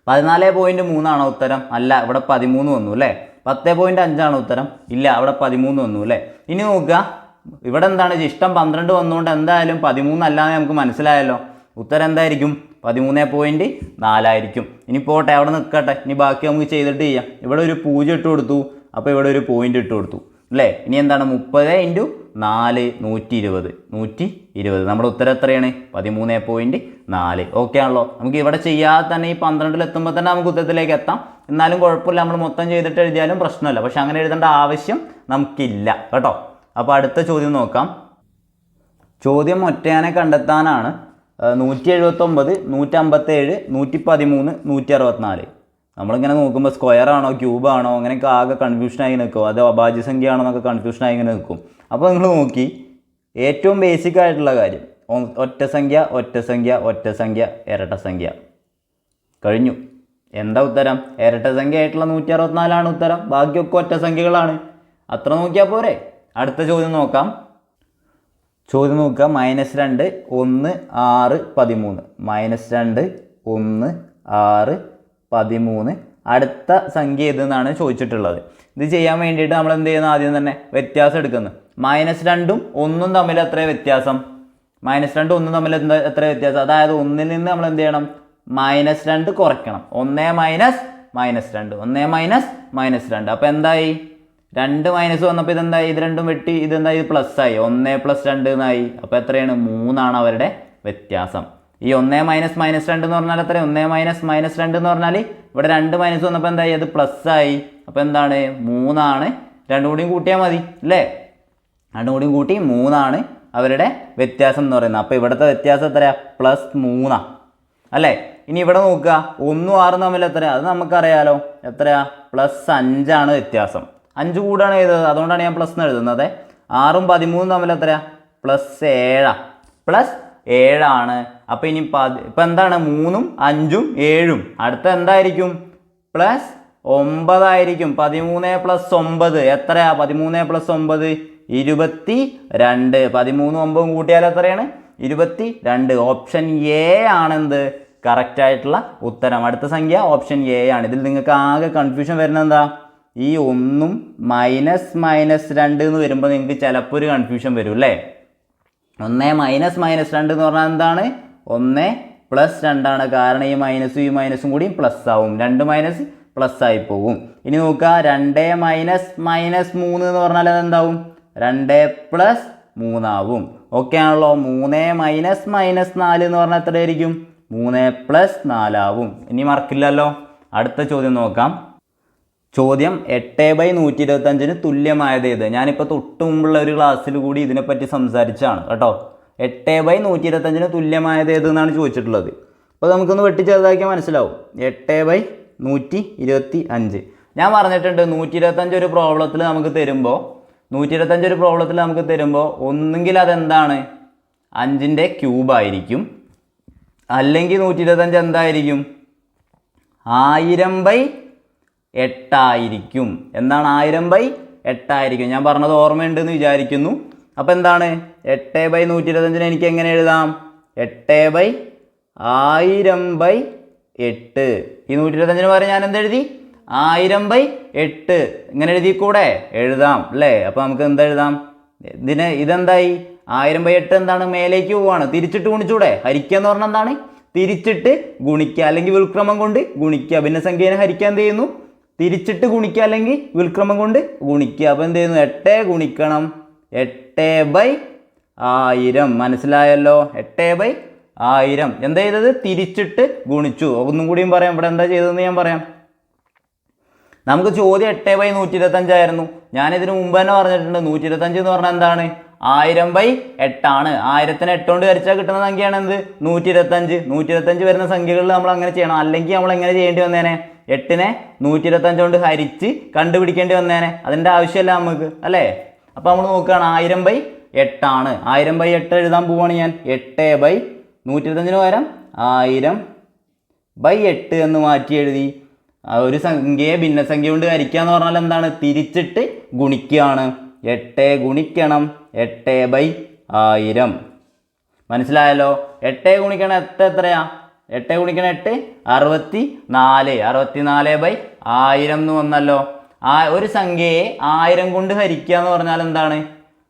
14.3 ഉത്തരം? അല്ല, ഇവിടെ 13 വന്നു അല്ലേ? 10.5 ഉത്തരം? ഇല്ല, അവിടെ 13 വന്നു അല്ലേ? ഇനി നോക്കുക, ഇവിടെ എന്താണ്? ഇഷ്ടം 12 വന്നുകൊണ്ട് എന്തായാലും 13 അല്ലാതെ നമുക്ക് മനസ്സിലായല്ലോ. ഉത്തരം എന്തായിരിക്കും? 13.4 ആയിരിക്കും. ഇനി പോട്ടെ, അവിടെ നിൽക്കട്ടെ. ഇനി ബാക്കി നമുക്ക് ചെയ്തിട്ട് ചെയ്യാം. ഇവിടെ ഒരു 0 ഇട്ട് കൊടുത്തു, അപ്പോൾ ഇവിടെ ഒരു പോയിന്റ് ഇട്ട് കൊടുത്തു അല്ലേ? ഇനി എന്താണ്? 30 × 4 120. നമ്മുടെ ഉത്തരം എത്രയാണ്? 13.4. ഓക്കെ ആണല്ലോ? നമുക്ക് ഇവിടെ ചെയ്യാതെ തന്നെ ഈ 12 എത്തുമ്പോൾ തന്നെ നമുക്ക് ഉത്തരത്തിലേക്ക് എത്താം. എന്നാലും കുഴപ്പമില്ല, നമ്മൾ മൊത്തം ചെയ്തിട്ട് എഴുതിയാലും പ്രശ്നമല്ല. പക്ഷെ അങ്ങനെ എഴുതേണ്ട ആവശ്യം നമുക്കില്ല കേട്ടോ. അപ്പോൾ അടുത്ത ചോദ്യം നോക്കാം. ചോദ്യം ഒറ്റയാനെ കണ്ടെത്താനാണ്. 179 157 113 164. നമ്മളിങ്ങനെ നോക്കുമ്പോൾ സ്ക്വയർ ആണോ ക്യൂബാണോ അങ്ങനെയൊക്കെ ആകെ കൺഫ്യൂഷനായി നിൽക്കും. അത് അഭാജ്യ സംഖ്യ ആണോ എന്നൊക്കെ കൺഫ്യൂഷനായി ഇങ്ങനെ നിൽക്കും. അപ്പോൾ നിങ്ങൾ നോക്കി, ഏറ്റവും ബേസിക് ആയിട്ടുള്ള കാര്യം, ഒറ്റ സംഖ്യ ഇരട്ട സംഖ്യ. കഴിഞ്ഞു. എന്താ ഉത്തരം? ഇരട്ട സംഖ്യ ആയിട്ടുള്ള 164 ഉത്തരം. ബാക്കിയൊക്കെ ഒറ്റ സംഖ്യകളാണ്. അത്ര നോക്കിയാൽ പോരെ. അടുത്ത ചോദ്യം നോക്കാം. ചോദ്യം നോക്കുക. -2 1 6 13. -2 1 6 13. അടുത്ത സംഖ്യ ഏതെന്നാണ് ചോദിച്ചിട്ടുള്ളത്. ഇത് ചെയ്യാൻ വേണ്ടിയിട്ട് നമ്മൾ എന്ത് ചെയ്യുന്നത്? ആദ്യം തന്നെ വ്യത്യാസം എടുക്കുന്നത്. -2ഉം 1ഉം തമ്മിൽ എത്ര വ്യത്യാസം? -2 1 തമ്മിൽ എത്ര വ്യത്യാസം? അതായത് 1ൽ നിന്ന് നമ്മൾ എന്ത് ചെയ്യണം? -2 കുറയ്ക്കണം. 1 -2 അപ്പോൾ എന്തായി? 2 മൈനസ് വന്നപ്പോൾ ഇതെന്തായി? ഇത് രണ്ടും വെട്ടി ഇതെന്തായി? പ്ലസ് ആയി. 1 + 2 എന്നായി. അപ്പോൾ എത്രയാണ്? 3 അവരുടെ വ്യത്യാസം. ഈ 1 മൈനസ് 2 എന്ന് പറഞ്ഞാൽ എത്ര? 1 മൈനസ് 2 എന്ന് പറഞ്ഞാൽ ഇവിടെ 2 മൈനസ് വന്നപ്പോൾ എന്തായി? അത് പ്ലസ് ആയി. അപ്പോൾ എന്താണ്? 3 രണ്ടും കൂടിയും കൂട്ടിയാൽ മതി അല്ലേ? രണ്ടും കൂടിയും കൂട്ടി 3 അവരുടെ വ്യത്യാസം എന്ന് പറയുന്നത്. അപ്പോൾ ഇവിടുത്തെ വ്യത്യാസം എത്രയാണ്? +3 അല്ലേ? ഇനി ഇവിടെ നോക്കുക, 1ഉം 6ഉം തമ്മിൽ എത്രയാണ്? അത് നമുക്കറിയാലോ. എത്രയാണ്? +5 വ്യത്യാസം. 5 കൂടാണ് എഴുതുന്നത്, അതുകൊണ്ടാണ് ഞാൻ പ്ലസ് എന്ന് എഴുതുന്നത്. 6ഉം 13ഉം തമ്മിൽ എത്രയാണ്? +7 അപ്പോൾ ഇനി ഇപ്പം എന്താണ്? 3ഉം 5ഉം 7ഉം. അടുത്ത എന്തായിരിക്കും? +9 ആയിരിക്കും. 13 + 9 എത്രയാ? 13 + 9 22. 13ഉം 9ഉം കൂട്ടിയാൽ എത്രയാണ്? 22. Option A ആണെന്ത്? കറക്റ്റ് ആയിട്ടുള്ള ഉത്തരം. അടുത്ത സംഖ്യ ഓപ്ഷൻ എ ആണ്. ഇതിൽ നിങ്ങൾക്ക് ആകെ കൺഫ്യൂഷൻ വരുന്നത് എന്താ? ഈ 1ഉം -2 എന്ന് വരുമ്പോൾ നിങ്ങൾക്ക് ചിലപ്പോൾ ഒരു കൺഫ്യൂഷൻ വരും അല്ലേ? 1 -2 എന്ന് പറഞ്ഞാൽ എന്താണ്? 1 + 2 കാരണം ഈ മൈനസും കൂടി പ്ലസ് ആവും. 2 മൈനസ് പ്ലസ് ആയി പോകും. ഇനി നോക്കുക, 2 -3 എന്ന് പറഞ്ഞാൽ അതെന്താവും? 2 + 3 ആവും. ഓക്കെ ആണല്ലോ? 3 -4 എന്ന് പറഞ്ഞാൽ എത്രയായിരിക്കും? 3 + 4 ആവും. ഇനി മറക്കില്ലല്ലോ. അടുത്ത ചോദ്യം നോക്കാം. ചോദ്യം 8/125 തുല്യമായത് ഏത്? ഞാനിപ്പോൾ തൊട്ട് മുമ്പുള്ള ഒരു ക്ലാസ്സിൽ കൂടി ഇതിനെപ്പറ്റി സംസാരിച്ചാണ് കേട്ടോ. 8/125 തുല്യമായത് ഏത് എന്നാണ് ചോദിച്ചിട്ടുള്ളത്. അപ്പോൾ നമുക്കൊന്ന് വെട്ടി ചെറുതാക്കിയാൽ മനസ്സിലാവും. 8/125 ഞാൻ പറഞ്ഞിട്ടുണ്ട്. 125 ഒരു പ്രോബ്ലത്തിൽ നമുക്ക് തരുമ്പോൾ ഒന്നുകിൽ അതെന്താണ്? 5ൻ്റെ ക്യൂബായിരിക്കും, അല്ലെങ്കിൽ 125 എന്തായിരിക്കും? 1000/8 ആയിരിക്കും. എന്താണ്? 1000/8 ആയിരിക്കും. ഞാൻ പറഞ്ഞത് ഓർമ്മയുണ്ടെന്ന് വിചാരിക്കുന്നു. അപ്പോൾ എന്താണ്? 8/125 എനിക്ക് എങ്ങനെ എഴുതാം? 8/1000/8. ഈ 125 പകരം ഞാൻ എന്തെഴുതി? 1000/8. ഇങ്ങനെ എഴുതിക്കൂടെ? എഴുതാം അല്ലേ? അപ്പോൾ നമുക്ക് എന്തെഴുതാം? ഇതെന്തായി? 1000/8 എന്താണ്? മേലേക്ക് പോവാണ്. തിരിച്ചിട്ട് ഗുണിച്ചൂടെ? ഹരിക്കുക എന്ന് പറഞ്ഞാൽ എന്താണ്? തിരിച്ചിട്ട് ഗുണിക്കുക, അല്ലെങ്കിൽ വിൽക്രമം കൊണ്ട് ഗുണിക്കുക. ഭിന്നസംഖ്യനെ ഹരിക്കാൻ എന്ത് ചെയ്യുന്നു? തിരിച്ചിട്ട് ഗുണിക്കുക, അല്ലെങ്കിൽ വിൽക്രമം കൊണ്ട് ഗുണിക്കുക. അപ്പോൾ എന്ത് ചെയ്യുന്നു? 8 ഗുണിക്കണം 8/1000. മനസ്സിലായല്ലോ? 8/1000 എന്താ ചെയ്തത്? തിരിച്ചിട്ട് ഗുണിച്ചു. ഒന്നും കൂടിയും പറയാം. ഇവിടെ എന്താ ചെയ്തതെന്ന് ഞാൻ പറയാം. നമുക്ക് ചോദ്യം 8/125 ആയിരുന്നു. ഞാനിതിന് മുമ്പ് തന്നെ പറഞ്ഞിട്ടുണ്ട്. 125 എന്ന് പറഞ്ഞാൽ എന്താണ്? 1000/8 ആണ്. 1000നെ 8 കൊണ്ട് ഹരിച്ചാൽ കിട്ടുന്ന സംഖ്യയാണ് എന്ത്? 125. 125 വരുന്ന സംഖ്യകളിൽ നമ്മൾ അങ്ങനെ ചെയ്യണം. അല്ലെങ്കിൽ നമ്മൾ എങ്ങനെ ചെയ്യേണ്ടി വന്നേനെ? 8നെ 125 കൊണ്ട് ഹരിച്ച് കണ്ടുപിടിക്കേണ്ടി വന്നേനെ. അതിൻ്റെ ആവശ്യമില്ല നമുക്ക് അല്ലേ? അപ്പോൾ നമ്മൾ നോക്കുകയാണ്, 1000/8 ആണ്. 1000/8 എഴുതാൻ പോവുകയാണ് ഞാൻ. 8/125 പകരം 1000/8 എന്ന് മാറ്റി എഴുതി. ഒരു സംഖ്യയെ ഭിന്നസംഖ്യ കൊണ്ട് ഹരിക്കുക എന്ന് പറഞ്ഞാൽ എന്താണ്? തിരിച്ചിട്ട് ഗുണിക്കുകയാണ്. 8 ഗുണിക്കണം 8/1000. മനസ്സിലായല്ലോ? 8 ഗുണിക്കണം 8 എത്രയാ? 8 ഗുണിക്കണം 8 64. 64/1000 എന്ന് വന്നല്ലോ. ഒരു സംഖ്യയെ 1000 കൊണ്ട് ഹരിക്കുക എന്ന് പറഞ്ഞാൽ എന്താണ്?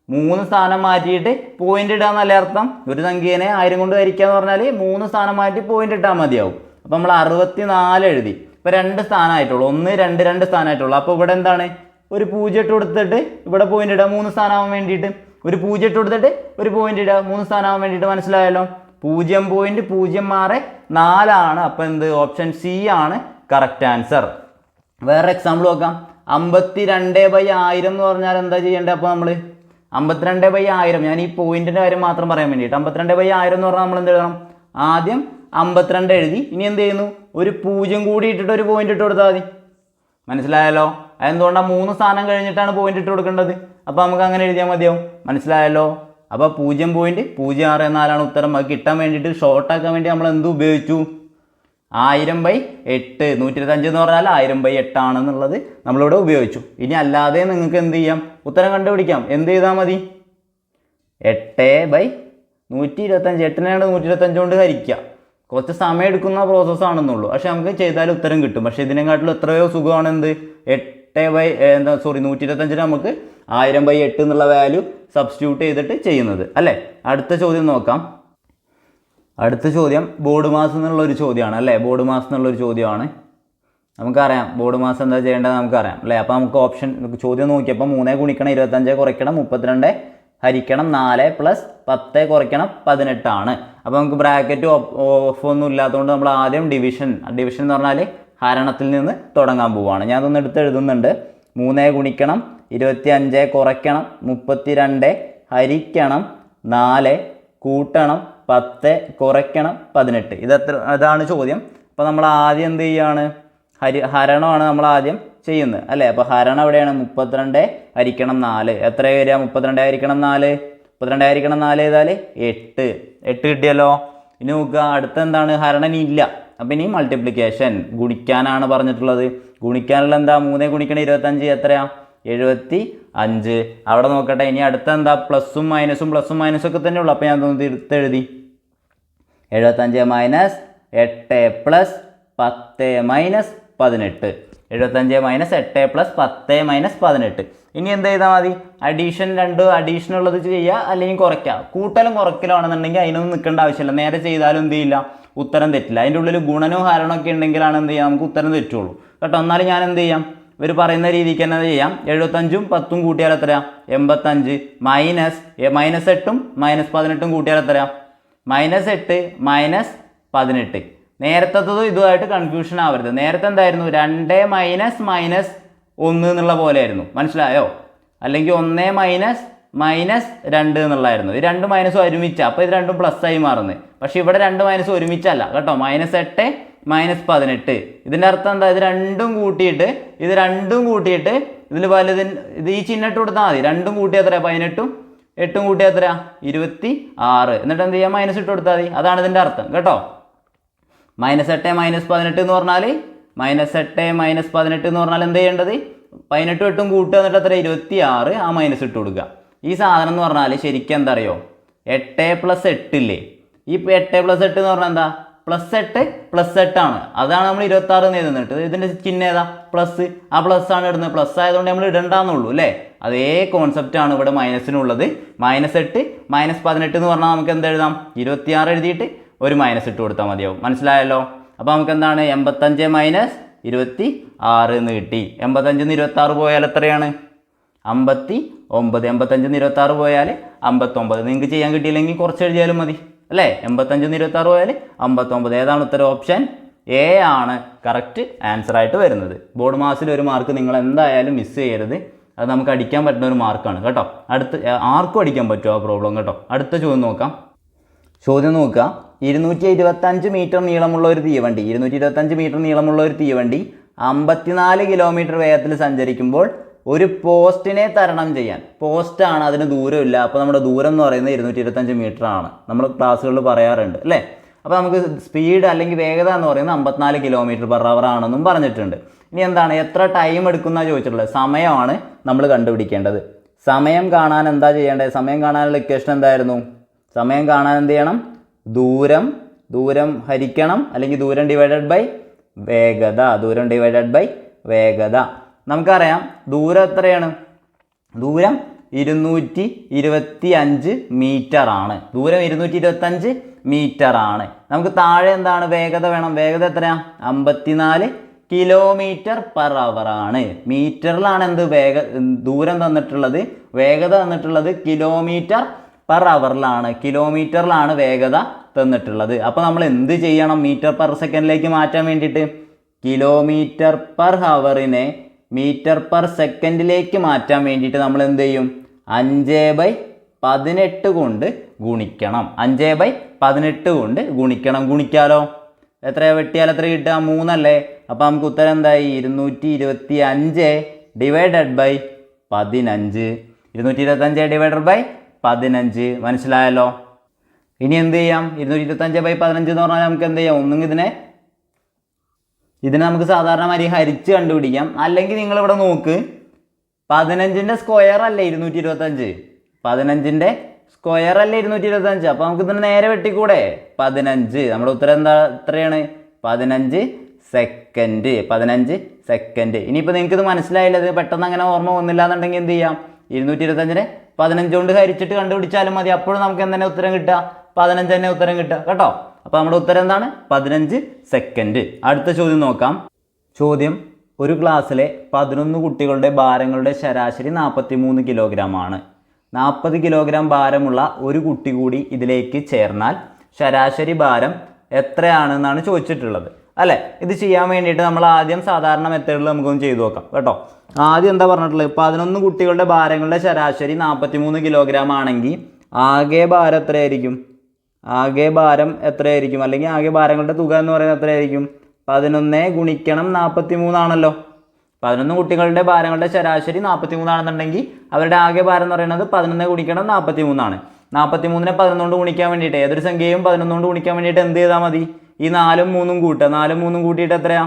3 സ്ഥാനം മാറ്റിയിട്ട് പോയിന്റ് ഇടാൻ നല്ല അർത്ഥം. ഒരു സംഖ്യേനെ 1000 കൊണ്ട് ഹരിക്കുക എന്ന് പറഞ്ഞാൽ 3 സ്ഥാനം മാറ്റി പോയിന്റ് ഇട്ടാൽ മതിയാവും. അപ്പോൾ നമ്മൾ 64 എഴുതി. ഇപ്പോൾ 2 സ്ഥാനമായിട്ടുള്ളൂ. 1 2 2 സ്ഥാനമായിട്ടുള്ളൂ. അപ്പോൾ ഇവിടെ എന്താണ്? ഒരു 0 ഇട്ട് കൊടുത്തിട്ട് ഇവിടെ പോയിന്റ് ഇടുക 3 സ്ഥാനമാവാൻ വേണ്ടിയിട്ട്. ഒരു 0 ഇട്ട് കൊടുത്തിട്ട് ഒരു പോയിന്റ് ഇടുക 3 സ്ഥാനമാവാൻ വേണ്ടിയിട്ട്. മനസ്സിലായല്ലോ? 0.004 ആണ്. അപ്പോൾ എന്ത്? ഓപ്ഷൻ സി ആണ് കറക്റ്റ് ആൻസർ. വേറെ എക്സാമ്പിൾ നോക്കാം. 52/1000 എന്ന് പറഞ്ഞാൽ എന്താ ചെയ്യേണ്ടത്? അപ്പോൾ നമ്മൾ 52/1000, ഞാൻ ഈ പോയിന്റിൻ്റെ കാര്യം മാത്രം പറയാൻ വേണ്ടിയിട്ട്, 52/1000 എന്ന് പറഞ്ഞാൽ നമ്മൾ എന്ത് എഴുതണം? ആദ്യം 52 എഴുതി. ഇനി എന്ത് ചെയ്യുന്നു? ഒരു 0 കൂടി ഇട്ടിട്ട് ഒരു പോയിന്റ് ഇട്ട് കൊടുത്താൽ മതി. മനസ്സിലായല്ലോ? അതെന്തുകൊണ്ടാണ്? 3 സ്ഥാനം കഴിഞ്ഞിട്ടാണ് പോയിന്റ് ഇട്ട് കൊടുക്കേണ്ടത്. അപ്പോൾ നമുക്ക് അങ്ങനെ എഴുതിയാൽ മതിയാവും. മനസ്സിലായല്ലോ? അപ്പോൾ 0.064 ഉത്തരം. അത് കിട്ടാൻ വേണ്ടിയിട്ട് ഷോർട്ടാക്കാൻ വേണ്ടി നമ്മൾ എന്ത് ഉപയോഗിച്ചു? 1000/8. 125 എന്ന് പറഞ്ഞാൽ 1000/8 ആണെന്നുള്ളത് നമ്മളിവിടെ ഉപയോഗിച്ചു. ഇനി അല്ലാതെ നിങ്ങൾക്ക് എന്ത് ചെയ്യാം? ഉത്തരം കണ്ടുപിടിക്കാം. എന്ത് ചെയ്താൽ മതി? 8/125. 8നെയാണ് 125 കൊണ്ട് ഹരിക്കുക. കുറച്ച് സമയം എടുക്കുന്ന പ്രോസസ്സാണെന്നുള്ളൂ. പക്ഷെ നമുക്ക് ചെയ്താൽ ഉത്തരം കിട്ടും. പക്ഷേ ഇതിനെക്കാട്ടിലും എത്രയോ സുഖമാണ് എന്ത്? 125 നമുക്ക് 1000/8 എന്നുള്ള വാല്യൂ സബ്സ്റ്റിറ്റ്യൂട്ട് ചെയ്തിട്ട് ചെയ്യുന്നത് അല്ലേ? അടുത്ത ചോദ്യം നോക്കാം. അടുത്ത ചോദ്യം ബോർഡ് മാസ് എന്നുള്ളൊരു ചോദ്യമാണ് അല്ലേ? ബോർഡ് മാസ് എന്നുള്ളൊരു ചോദ്യമാണ്. നമുക്കറിയാം ബോർഡ് മാസ് എന്താ ചെയ്യേണ്ടത് നമുക്കറിയാം അല്ലേ? അപ്പോൾ നമുക്ക് ഓപ്ഷൻ ചോദ്യം നോക്കിയപ്പോൾ 3 ഗുണിക്കണം 25 കുറയ്ക്കണം 32 ഹരിക്കണം 4 പ്ലസ് 10 കുറയ്ക്കണം 18 ആണ്. അപ്പോൾ നമുക്ക് ബ്രാക്കറ്റ് ഓഫ് ഒന്നും ഇല്ലാത്തതുകൊണ്ട് നമ്മൾ ആദ്യം ഡിവിഷൻ എന്ന് പറഞ്ഞാൽ ഹരണത്തിൽ നിന്ന് തുടങ്ങാൻ പോവുകയാണ്. ഞാൻ അതൊന്ന് എടുത്ത് എഴുതുന്നുണ്ട്. 3 ഗുണിക്കണം 25 കുറയ്ക്കണം 32 ഹരിക്കണം 4 കൂട്ടണം 10 കുറയ്ക്കണം 18. ഇതാണ് ചോദ്യം. അപ്പോൾ നമ്മൾ ആദ്യം എന്ത് ചെയ്യുകയാണ്? ഹരണമാണ് നമ്മൾ ആദ്യം ചെയ്യുന്നത് അല്ലേ. അപ്പോൾ ഹരണം എവിടെയാണ്? 32 ഹരിക്കണം 4 എത്ര വരിക? 32 ഹരിക്കണം 4 32 ഹരിക്കണം 4 ചെയ്താൽ 8 കിട്ടിയല്ലോ. ഇനി നോക്കുക, അടുത്ത എന്താണ്? ഹരണം ഇല്ല. അപ്പം ഇനി മൾട്ടിപ്ലിക്കേഷൻ, ഗുണിക്കാനാണ് പറഞ്ഞിട്ടുള്ളത്. ഗുണിക്കാനുള്ള എന്താ? 3 ഗുണിക്കണം 25 എത്രയാ? 75. അവിടെ നോക്കട്ടെ. ഇനി അടുത്ത എന്താ? പ്ലസും മൈനസും ഒക്കെ തന്നെ ഉള്ളൂ. അപ്പോൾ ഞാൻ തിരുത്തെഴുതി 75 minus 8 plus 10 minus 18. 75 minus 8 plus 10 minus 18. ഇനി എന്ത് ചെയ്താൽ മതി? അഡീഷൻ ഉള്ളത് ചെയ്യുക, അല്ലെങ്കിൽ കുറയ്ക്കുക. കൂട്ടലും കുറയ്ക്കലാണെന്നുണ്ടെങ്കിൽ അതിനൊന്നും നിൽക്കേണ്ട ആവശ്യമില്ല. നേരെ ചെയ്താലും എന്ത് ചെയ്യില്ല, ഉത്തരം തെറ്റില്ല. അതിൻ്റെ ഉള്ളിൽ ഗുണനവും ഹരണവും ഒക്കെ ഉണ്ടെങ്കിലാണ് എന്ത് ചെയ്യുക, നമുക്ക് ഉത്തരം തെറ്റുള്ളൂ കേട്ടോ. എന്നാലും ഞാൻ എന്ത് ചെയ്യാം, ഇവർ പറയുന്ന രീതിക്ക് തന്നെ ചെയ്യാം. 75ഉം 10ഉം കൂട്ടിയാൽ എത്രയാണ്? 85 മൈനസ് 8ഉം മൈനസ് 18ഉം കൂട്ടിയാൽ എത്രയാണ്? -8 മൈനസ് 18. നേരത്തതും ഇതുമായിട്ട് കൺഫ്യൂഷൻ ആവരുത്. നേരത്തെ എന്തായിരുന്നു? 2 മൈനസ് 1 എന്നുള്ള പോലെ ആയിരുന്നു. മനസ്സിലായോ? അല്ലെങ്കിൽ 1 മൈനസ് 2 എന്നുള്ളതായിരുന്നു. ഈ 2 മൈനസ് ഒരുമിച്ചാണ്. അപ്പോൾ ഇത് രണ്ടും പ്ലസ് ആയി മാറുന്നത്. പക്ഷേ ഇവിടെ 2 മൈനസ് ഒരുമിച്ചല്ല കേട്ടോ. -8 മൈനസ് 18. ഇതിൻ്റെ അർത്ഥം എന്താ? ഇത് രണ്ടും കൂട്ടിയിട്ട് ഇതിൽ ഇത് ഈ ചിഹ്നം കൊടുത്താൽ മതി. 2ഉം കൂട്ടി എത്ര? 18ഉം 8ഉം കൂട്ടി എത്ര? 26. എന്നിട്ട് എന്ത് ചെയ്യാം? മൈനസ് ഇട്ട് കൊടുത്താൽ മതി. അതാണ് ഇതിൻ്റെ അർത്ഥം കേട്ടോ. -8 മൈനസ് 18 എന്ന് പറഞ്ഞാൽ -8 മൈനസ് 18 എന്ന് പറഞ്ഞാൽ എന്ത് ചെയ്യേണ്ടത്? 18ഉം 8ഉം കൂട്ടുക, എന്നിട്ട് എത്ര? 26. ആ മൈനസ് ഇട്ട് കൊടുക്കുക. ഈ സാധനം എന്ന് പറഞ്ഞാൽ ശരിക്കും എന്താ അറിയോ? 8 പ്ലസ് 8 ഇല്ലേ? ഈ 8 പ്ലസ് 8 എന്ന് പറഞ്ഞാൽ എന്താ? പ്ലസ് 8 ആണ്. അതാണ് നമ്മൾ 26 എന്ന് എഴുതുന്നിട്ട്. ഇതിൻ്റെ ചിഹ്നം ഏതാ? പ്ലസ്. ആ പ്ലസ് ആണ് ഇടുന്നത്. പ്ലസ് ആയതുകൊണ്ട് നമ്മൾ ഇടണ്ടെന്നുള്ളൂ അല്ലേ. അതേ കോൺസെപ്റ്റ് ആണ് ഇവിടെ മൈനസിനുള്ളത്. -8 മൈനസ് 18 എന്ന് പറഞ്ഞാൽ നമുക്ക് എന്ത് എഴുതാം? 26 എഴുതിയിട്ട് ഒരു മൈനസ് ഇട്ട് കൊടുത്താൽ മതിയാവും. മനസ്സിലായല്ലോ? അപ്പോൾ നമുക്ക് എന്താണ്? 85 മൈനസ് 26 എന്ന് കിട്ടി. 85 നിന്ന് 26 പോയാൽ എത്രയാണ്? 59. 85 നിന്ന് 26 പോയാൽ 59. നിങ്ങൾക്ക് ചെയ്യാൻ കിട്ടിയില്ലെങ്കിൽ കുറച്ച് എഴുതിയാലും മതി അല്ലേ. 85 നിന്ന് 26 പോയാൽ 59. ഏതാണ് ഉത്തരം? ഓപ്ഷൻ എ ആണ് കറക്റ്റ് ആൻസർ ആയിട്ട് വരുന്നത്. ബോർഡ് മാസിൽ ഒരു മാർക്ക് നിങ്ങൾ എന്തായാലും മിസ് ചെയ്യരുത്. അത് നമുക്ക് അടിക്കാൻ പറ്റുന്ന ഒരു മാർക്കാണ് കേട്ടോ. ആർക്കും അടിക്കാൻ പറ്റുമോ ആ പ്രോബ്ലം കേട്ടോ. അടുത്ത ചോദ്യം നോക്കാം. ചോദ്യം നോക്കുക. 225 മീറ്റർ നീളമുള്ള ഒരു തീവണ്ടി 54 കിലോമീറ്റർ വേഗത്തിൽ സഞ്ചരിക്കുമ്പോൾ ഒരു പോസ്റ്റിനെ തരണം ചെയ്യാൻ, പോസ്റ്റാണ്, അതിന് ദൂരമില്ല. അപ്പോൾ നമ്മുടെ ദൂരം എന്ന് പറയുന്നത് 225 മീറ്റർ ആണ്. നമ്മൾ ക്ലാസ്സുകളിൽ പറയാറുണ്ട് അല്ലേ. അപ്പോൾ നമുക്ക് സ്പീഡ് അല്ലെങ്കിൽ വേഗത എന്ന് പറയുന്നത് 54 km/h ആണെന്നും പറഞ്ഞിട്ടുണ്ട്. ഇനി എന്താണ്? എത്ര ടൈം എടുക്കുന്ന ചോദിച്ചിട്ടുള്ളത്? സമയമാണ് നമ്മൾ കണ്ടുപിടിക്കേണ്ടത്. സമയം കാണാൻ എന്താ ചെയ്യേണ്ടത്? സമയം കാണാനുള്ള ഇക്വേഷൻ എന്തായിരുന്നു? സമയം കാണാൻ എന്ത് ചെയ്യണം? ദൂരം ഹരിക്കണം, അല്ലെങ്കിൽ ദൂരം ഡിവൈഡഡ് ബൈ വേഗത. നമുക്കറിയാം ദൂരം എത്രയാണ്? ദൂരം 225 മീറ്റർ ആണ്. ദൂരം 225 മീറ്റർ ആണ്. നമുക്ക് താഴെ എന്താണ്? വേഗത വേണം. വേഗത എത്രയാണ്? 54 km/h ആണ്. മീറ്ററിലാണ് എന്ത് ദൂരം തന്നിട്ടുള്ളത്, വേഗത തന്നിട്ടുള്ളത് കിലോമീറ്ററിലാണ് വേഗത തന്നിട്ടുള്ളത്. അപ്പോൾ നമ്മൾ എന്ത് ചെയ്യണം? മീറ്റർ/സെക്കൻഡിലേക്ക് മാറ്റാൻ വേണ്ടിയിട്ട് km/hനെ മീറ്റർ/സെക്കൻഡിലേക്ക് മാറ്റാൻ വേണ്ടിയിട്ട് നമ്മൾ എന്ത് ചെയ്യും? 5/18 കൊണ്ട് ഗുണിക്കണം. 5/18 കൊണ്ട് ഗുണിക്കാലോ. എത്ര വെട്ടിയാൽ എത്ര കിട്ടുക? 3 അല്ലേ. അപ്പോൾ നമുക്ക് ഉത്തരം എന്തായി? 225 ഡിവൈഡഡ് ബൈ 15. 225 divided by 15. മനസ്സിലായല്ലോ? ഇനി എന്ത് ചെയ്യാം? 225/15 എന്ന് പറഞ്ഞാൽ നമുക്ക് എന്ത് ചെയ്യാം? ഒന്നും ഇതിനെ നമുക്ക് സാധാരണ മാതിരി ഹരിച്ച് കണ്ടുപിടിക്കാം. അല്ലെങ്കിൽ നിങ്ങളിവിടെ നോക്ക്, 15ൻ്റെ സ്ക്വയർ അല്ലേ 225? 15ൻ്റെ സ്ക്വയർ അല്ലേ 225? അപ്പോൾ നമുക്ക് ഇതിന് നേരെ വെട്ടിക്കൂടെ? 15. നമ്മുടെ ഉത്തരം എത്രയാണ്? 15 സെക്കൻഡ്. ഇനിയിപ്പോൾ നിങ്ങൾക്ക് ഇത് മനസ്സിലായില്ല, ഇത് പെട്ടെന്ന് അങ്ങനെ ഓർമ്മ വന്നില്ല എന്നുണ്ടെങ്കിൽ എന്ത് ചെയ്യാം? 225നെ 15 കൊണ്ട് ഹരിച്ചിട്ട് കണ്ടുപിടിച്ചാലും മതി. അപ്പോഴും നമുക്ക് എന്തെന്നെ ഉത്തരം കിട്ടുക? 15 തന്നെ ഉത്തരം കിട്ടുക കേട്ടോ. അപ്പോൾ നമ്മുടെ ഉത്തരം എന്താണ്? 15 സെക്കൻഡ്. അടുത്ത ചോദ്യം നോക്കാം. ചോദ്യം: ഒരു ക്ലാസ്സിലെ 11 കുട്ടികളുടെ ഭാരങ്ങളുടെ ശരാശരി 43 കിലോഗ്രാം ആണ്. 40 കിലോഗ്രാം ഭാരമുള്ള ഒരു കുട്ടി കൂടി ഇതിലേക്ക് ചേർന്നാൽ ശരാശരി ഭാരം എത്രയാണെന്നാണ് ചോദിച്ചിട്ടുള്ളത് അല്ലേ. ഇത് ചെയ്യാൻ വേണ്ടിയിട്ട് നമ്മൾ ആദ്യം സാധാരണ മെത്തേഡിൽ നമുക്കൊന്ന് ചെയ്തു നോക്കാം കേട്ടോ. ആദ്യം എന്താ പറഞ്ഞിട്ടുള്ളത്, 11 കുട്ടികളുടെ ഭാരങ്ങളുടെ ശരാശരി 43 കിലോഗ്രാം ആണെങ്കിൽ ആകെ ഭാരം എത്രയായിരിക്കും, ആകെ ഭാരം എത്രയായിരിക്കും, അല്ലെങ്കിൽ ആകെ ഭാരങ്ങളുടെ തുക എന്ന് പറയുന്നത് എത്രയായിരിക്കും, 11 ഗുണിക്കണം 43 ആണല്ലോ. 11 കുട്ടികളുടെ ഭാരങ്ങളുടെ ശരാശരി 43 ആണെന്നുണ്ടെങ്കിൽ അവരുടെ ആകെ ഭാരം എന്ന് പറയുന്നത് 11 ഗുണിക്കണം 43 ആണ്. 43നെ 11 കൊണ്ട് ഗുണിക്കാൻ വേണ്ടിയിട്ട്, ഏതൊരു സംഖ്യയും 11 കൊണ്ട് ഗുണിക്കാൻ വേണ്ടിയിട്ട് എന്ത് ചെയ്താൽ മതി, ഈ 4ഉം 3ഉം കൂട്ടുക. 4ഉം 3ഉം കൂട്ടിയിട്ട് എത്രയാ,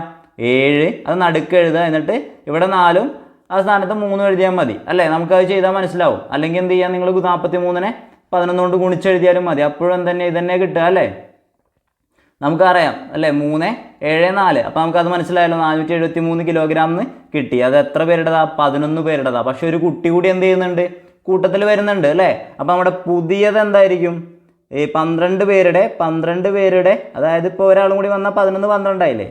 7. അത് നടുക്ക് എഴുതുക, എന്നിട്ട് ഇവിടെ 4ഉം ആ സ്ഥാനത്ത് 3 എഴുതിയാൽ മതി അല്ലേ. നമുക്കത് ചെയ്താൽ മനസ്സിലാവും. അല്ലെങ്കിൽ എന്ത് ചെയ്യാം, നിങ്ങൾ 43നെ 11 കൊണ്ട് ഗുണിച്ചെഴുതിയാലും മതി. അപ്പോഴും ഇതന്നെ കിട്ടുക അല്ലേ. നമുക്കറിയാം അല്ലേ, 3, 7, 4. അപ്പോൾ നമുക്കത് മനസ്സിലായല്ലോ, 473 കിലോഗ്രാം എന്ന് കിട്ടി. അത് എത്ര പേരുടേതാ, 11 പേരുടേതാ. പക്ഷെ ഒരു കുട്ടി കൂടി എന്ത് ചെയ്യുന്നുണ്ട്, കൂട്ടത്തിൽ വരുന്നുണ്ട് അല്ലേ. അപ്പോൾ നമ്മുടെ പുതിയത് എന്തായിരിക്കും, ഈ 12 പേരുടെ അതായത് ഇപ്പോൾ ഒരാളും കൂടി വന്നാൽ 11 12 ആയില്ലേ.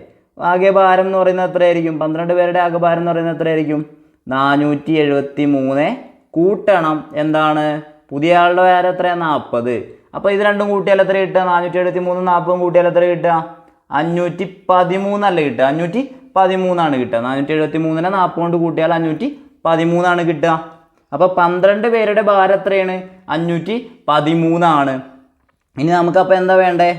ആകെ ഭാരം എന്ന് പറയുന്നത് എത്രയായിരിക്കും, 12 പേരുടെ ആകെ ഭാരം എന്ന് പറയുന്നത് എത്രയായിരിക്കും, 473 കൂട്ടണം എന്താണ്, പുതിയ ആളുടെ ഭാരം എത്രയാണ്, 40. അപ്പോൾ ഇത് രണ്ടും കൂട്ടിയാൽ എത്ര കിട്ടുക, 473 40 കൂട്ടിയാൽ എത്ര കിട്ടുക, 513 അല്ലേ കിട്ടുക, 513 കിട്ടുക. 473നെ 40 കൊണ്ട് കൂട്ടിയാൽ 513 കിട്ടുക. അപ്പോൾ 12 പേരുടെ ഭാരം എത്രയാണ്, 513. ഇനി നമുക്കപ്പോൾ എന്താ വേണ്ടേ,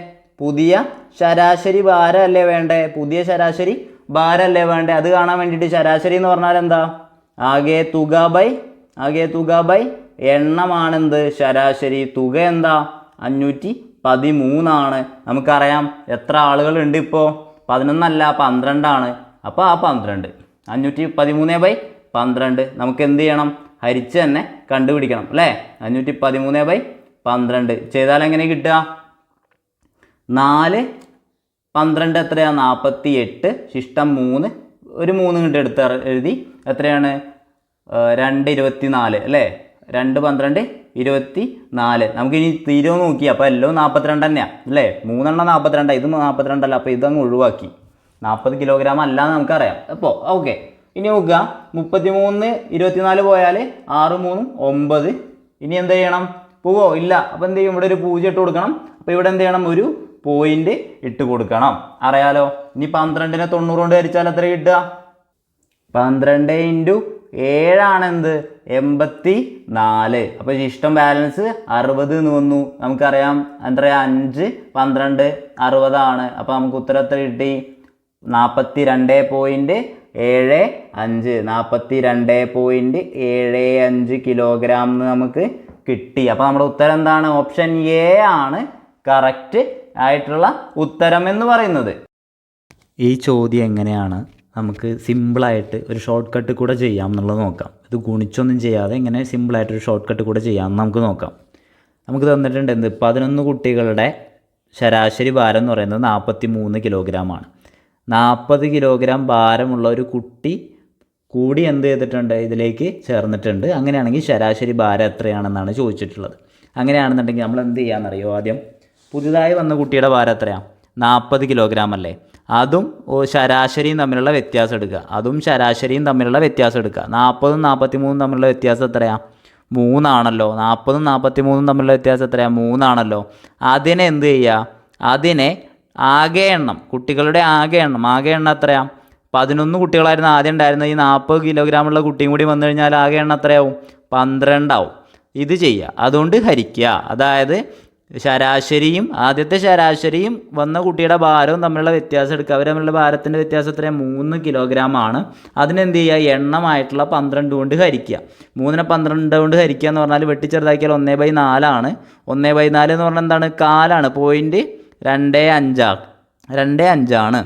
പുതിയ ശരാശരി ഭാരം അല്ലേ വേണ്ടേ, പുതിയ ശരാശരി ഭാരം അല്ലേ വേണ്ടേ. അത് കാണാൻ വേണ്ടിയിട്ട് ശരാശരി എന്ന് പറഞ്ഞാൽ എന്താ, ആകെ തുക ബൈ എണ്ണമാണെന്ത്, ശരാശരി. തുക എന്താ, 513 നമുക്കറിയാം എത്ര ആളുകളുണ്ട് ഇപ്പോൾ, 11 അല്ല 12. അപ്പോൾ ആ 12 513/12 നമുക്ക് എന്ത് ചെയ്യണം, ഹരിച്ച് തന്നെ കണ്ടുപിടിക്കണം അല്ലേ. 513/12 ചെയ്താൽ എങ്ങനെ കിട്ടുക, 4 12 എത്രയാണ്, 48. ശിഷ്ടം 3, ഒരു 3 ഇങ്ങോട്ട് എടുത്ത് എഴുതി, എത്രയാണ്, 2 24 അല്ലേ. 2 12 24. നമുക്കിനി തീരുമോ നോക്കി, അപ്പോൾ എല്ലാം 42 തന്നെയാണ് അല്ലേ. 3 42, ഇത് 42 അല്ല. അപ്പോൾ ഇതങ്ങ് ഒഴിവാക്കി, 40 കിലോഗ്രാം അല്ലാന്ന് നമുക്കറിയാം. അപ്പോൾ ഓക്കെ. ഇനി നോക്കുക, 33 24 പോയാൽ 6 3 9. ഇനി എന്ത് ചെയ്യണം, പോവോ ഇല്ല. അപ്പോൾ എന്ത് ചെയ്യും, ഇവിടെ ഒരു 0 ഇട്ട് കൊടുക്കണം. അപ്പോൾ ഇവിടെ എന്ത് ചെയ്യണം, ഒരു പോയിന്റ് ഇട്ട് കൊടുക്കണം, അറിയാലോ. ഇനി 12നെ 90 കൊണ്ട് ഹരിച്ചാൽ എത്ര കിട്ടുക, 12 × 7 ആണെന്ത്, 84. അപ്പോൾ ശിഷ്ടം ബാലൻസ് 60 എന്ന് വന്നു. നമുക്കറിയാം എത്രയാ, 5 12 60 ആണ്. അപ്പോൾ നമുക്ക് ഉത്തരം എത്ര കിട്ടി, 42.75. 42.75 കിലോഗ്രാം നമുക്ക് കിട്ടി. അപ്പോൾ നമ്മുടെ ഉത്തരം എന്താണ്, ഓപ്ഷൻ എ ആണ് കറക്റ്റ് ആയിട്ടുള്ള ഉത്തരം എന്ന് പറയുന്നത്. ഈ ചോദ്യം എങ്ങനെയാണ് നമുക്ക് സിമ്പിളായിട്ട് ഒരു ഷോർട്ട് കട്ട് കൂടെ ചെയ്യാം എന്നുള്ളത് നോക്കാം. ഇത് ഗുണിച്ചൊന്നും ചെയ്യാതെ എങ്ങനെ സിമ്പിളായിട്ടൊരു ഷോർട്ട് കട്ട് കൂടെ ചെയ്യാമെന്ന് നമുക്ക് നോക്കാം. നമുക്ക് തന്നിട്ടുണ്ട് എന്ത്, 11 കുട്ടികളുടെ ശരാശരി ഭാരം എന്ന് പറയുന്നത് 43 കിലോഗ്രാമാണ്. 40 കിലോഗ്രാം ഭാരമുള്ള ഒരു കുട്ടി കൂടി എന്ത് ചെയ്തിട്ടുണ്ട്, ഇതിലേക്ക് ചേർന്നിട്ടുണ്ട്. അങ്ങനെയാണെങ്കിൽ ശരാശരി ഭാരം എത്രയാണെന്നാണ് ചോദിച്ചിട്ടുള്ളത്. അങ്ങനെയാണെന്നുണ്ടെങ്കിൽ നമ്മൾ എന്ത് ചെയ്യാമെന്നറിയോ, ആദ്യം പുതുതായി വന്ന കുട്ടിയുടെ ഭാരം എത്രയാണ്, 40 കിലോഗ്രാം അല്ലേ. അതും ശരാശരിയും തമ്മിലുള്ള വ്യത്യാസം എടുക്കുക. 40ഉം 43ഉം തമ്മിലുള്ള വ്യത്യാസം എത്രയാണ്, 3 ആണല്ലോ. 40ഉം 43ഉം തമ്മിലുള്ള വ്യത്യാസം എത്രയാണ്, 3 ആണല്ലോ. അതിനെ എന്ത് ചെയ്യുക, അതിനെ ആകെ എണ്ണം, കുട്ടികളുടെ ആകെ എണ്ണം എത്രയാണ്, 11 കുട്ടികളായിരുന്നു ആദ്യം ഉണ്ടായിരുന്നത്. ഈ 40 കിലോഗ്രാമുള്ള കുട്ടിയും കൂടി വന്നു കഴിഞ്ഞാൽ ആകെ എണ്ണം എത്രയാവും, 12 ആവും. ഇത് ചെയ്യുക, അതുകൊണ്ട് ഹരിക്കുക. അതായത് ആദ്യത്തെ ശരാശരിയും വന്ന കുട്ടിയുടെ ഭാരവും തമ്മിലുള്ള വ്യത്യാസം എടുക്കുക. അവർ തമ്മിലുള്ള ഭാരത്തിൻ്റെ വ്യത്യാസം എത്രയാണ്, 3 കിലോഗ്രാം ആണ്. അതിനെന്ത് ചെയ്യുക, എണ്ണമായിട്ടുള്ള 12 കൊണ്ട് ഹരിക്കുക. 3നെ 12 കൊണ്ട് ഹരിക്കുക എന്ന് പറഞ്ഞാൽ വെട്ടിച്ചെറുതാക്കിയാൽ 1/4 ആണ്. 1/4 എന്ന് പറഞ്ഞാൽ എന്താണ്, കാലാണ്. 0.25 ആണ്.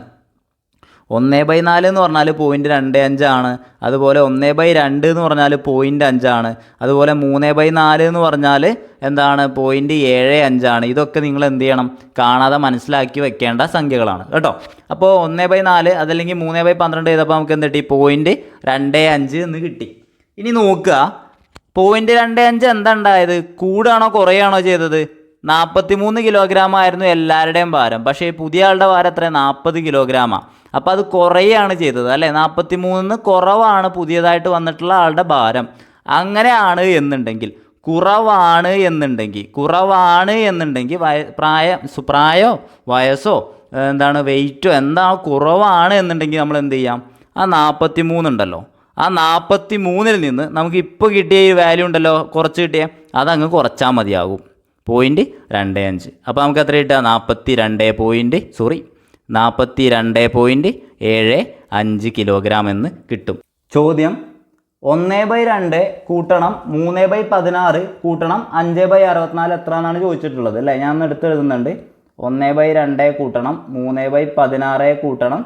1/4 എന്ന് പറഞ്ഞാൽ 0.25 ആണ്. അതുപോലെ 1/2 എന്ന് പറഞ്ഞാൽ 0.5 ആണ്. അതുപോലെ 3/4 എന്ന് പറഞ്ഞാൽ എന്താണ്, 0.75 ആണ്. ഇതൊക്കെ നിങ്ങൾ എന്ത് ചെയ്യണം, കാണാതെ മനസ്സിലാക്കി വെക്കേണ്ട സംഖ്യകളാണ് കേട്ടോ. അപ്പോൾ 1/4 അതല്ലെങ്കിൽ 3/12 ചെയ്തപ്പോൾ നമുക്ക് എന്ത് കിട്ടി, 0.25 എന്ന് കിട്ടി. ഇനി നോക്കുക, 0.25 എന്താ ഉണ്ടായത്, കൂടുകയാണോ കുറയാണോ ചെയ്തത്, 43 കിലോഗ്രാം ആയിരുന്നു എല്ലാവരുടെയും ഭാരം. പക്ഷേ പുതിയ ആളുടെ ഭാരം എത്ര, 40 കിലോഗ്രാമാണ്. അപ്പോൾ അത് കുറയാണ് ചെയ്തത് അല്ലേ. 43 കുറവാണ് പുതിയതായിട്ട് വന്നിട്ടുള്ള ആളുടെ ഭാരം. അങ്ങനെയാണ് എന്നുണ്ടെങ്കിൽ കുറവാണ് എന്നുണ്ടെങ്കിൽ പ്രായോ വയസ്സോ എന്താണ് വെയിറ്റോ എന്താ കുറവാണ് എന്നുണ്ടെങ്കിൽ നമ്മൾ എന്ത് ചെയ്യാം, ആ 43 ഉണ്ടല്ലോ, ആ 43-ൽ നിന്ന് നമുക്ക് ഇപ്പോൾ കിട്ടിയ ഈ വാല്യൂ ഉണ്ടല്ലോ, കുറച്ച് കിട്ടിയ അതങ്ങ് കുറച്ചാൽ മതിയാകും. 0.25. അപ്പോൾ നമുക്ക് എത്ര കിട്ടുക? 42.75 കിലോഗ്രാം എന്ന് കിട്ടും. ചോദ്യം 1/2 കൂട്ടണം 3/16 കൂട്ടണം 5/64 എത്ര എന്നാണ് ചോദിച്ചിട്ടുള്ളത് അല്ലേ? ഞാൻ ഒന്ന് എടുത്ത് എഴുതുന്നുണ്ട്. 1/2 കൂട്ടണം 3/16 കൂട്ടണം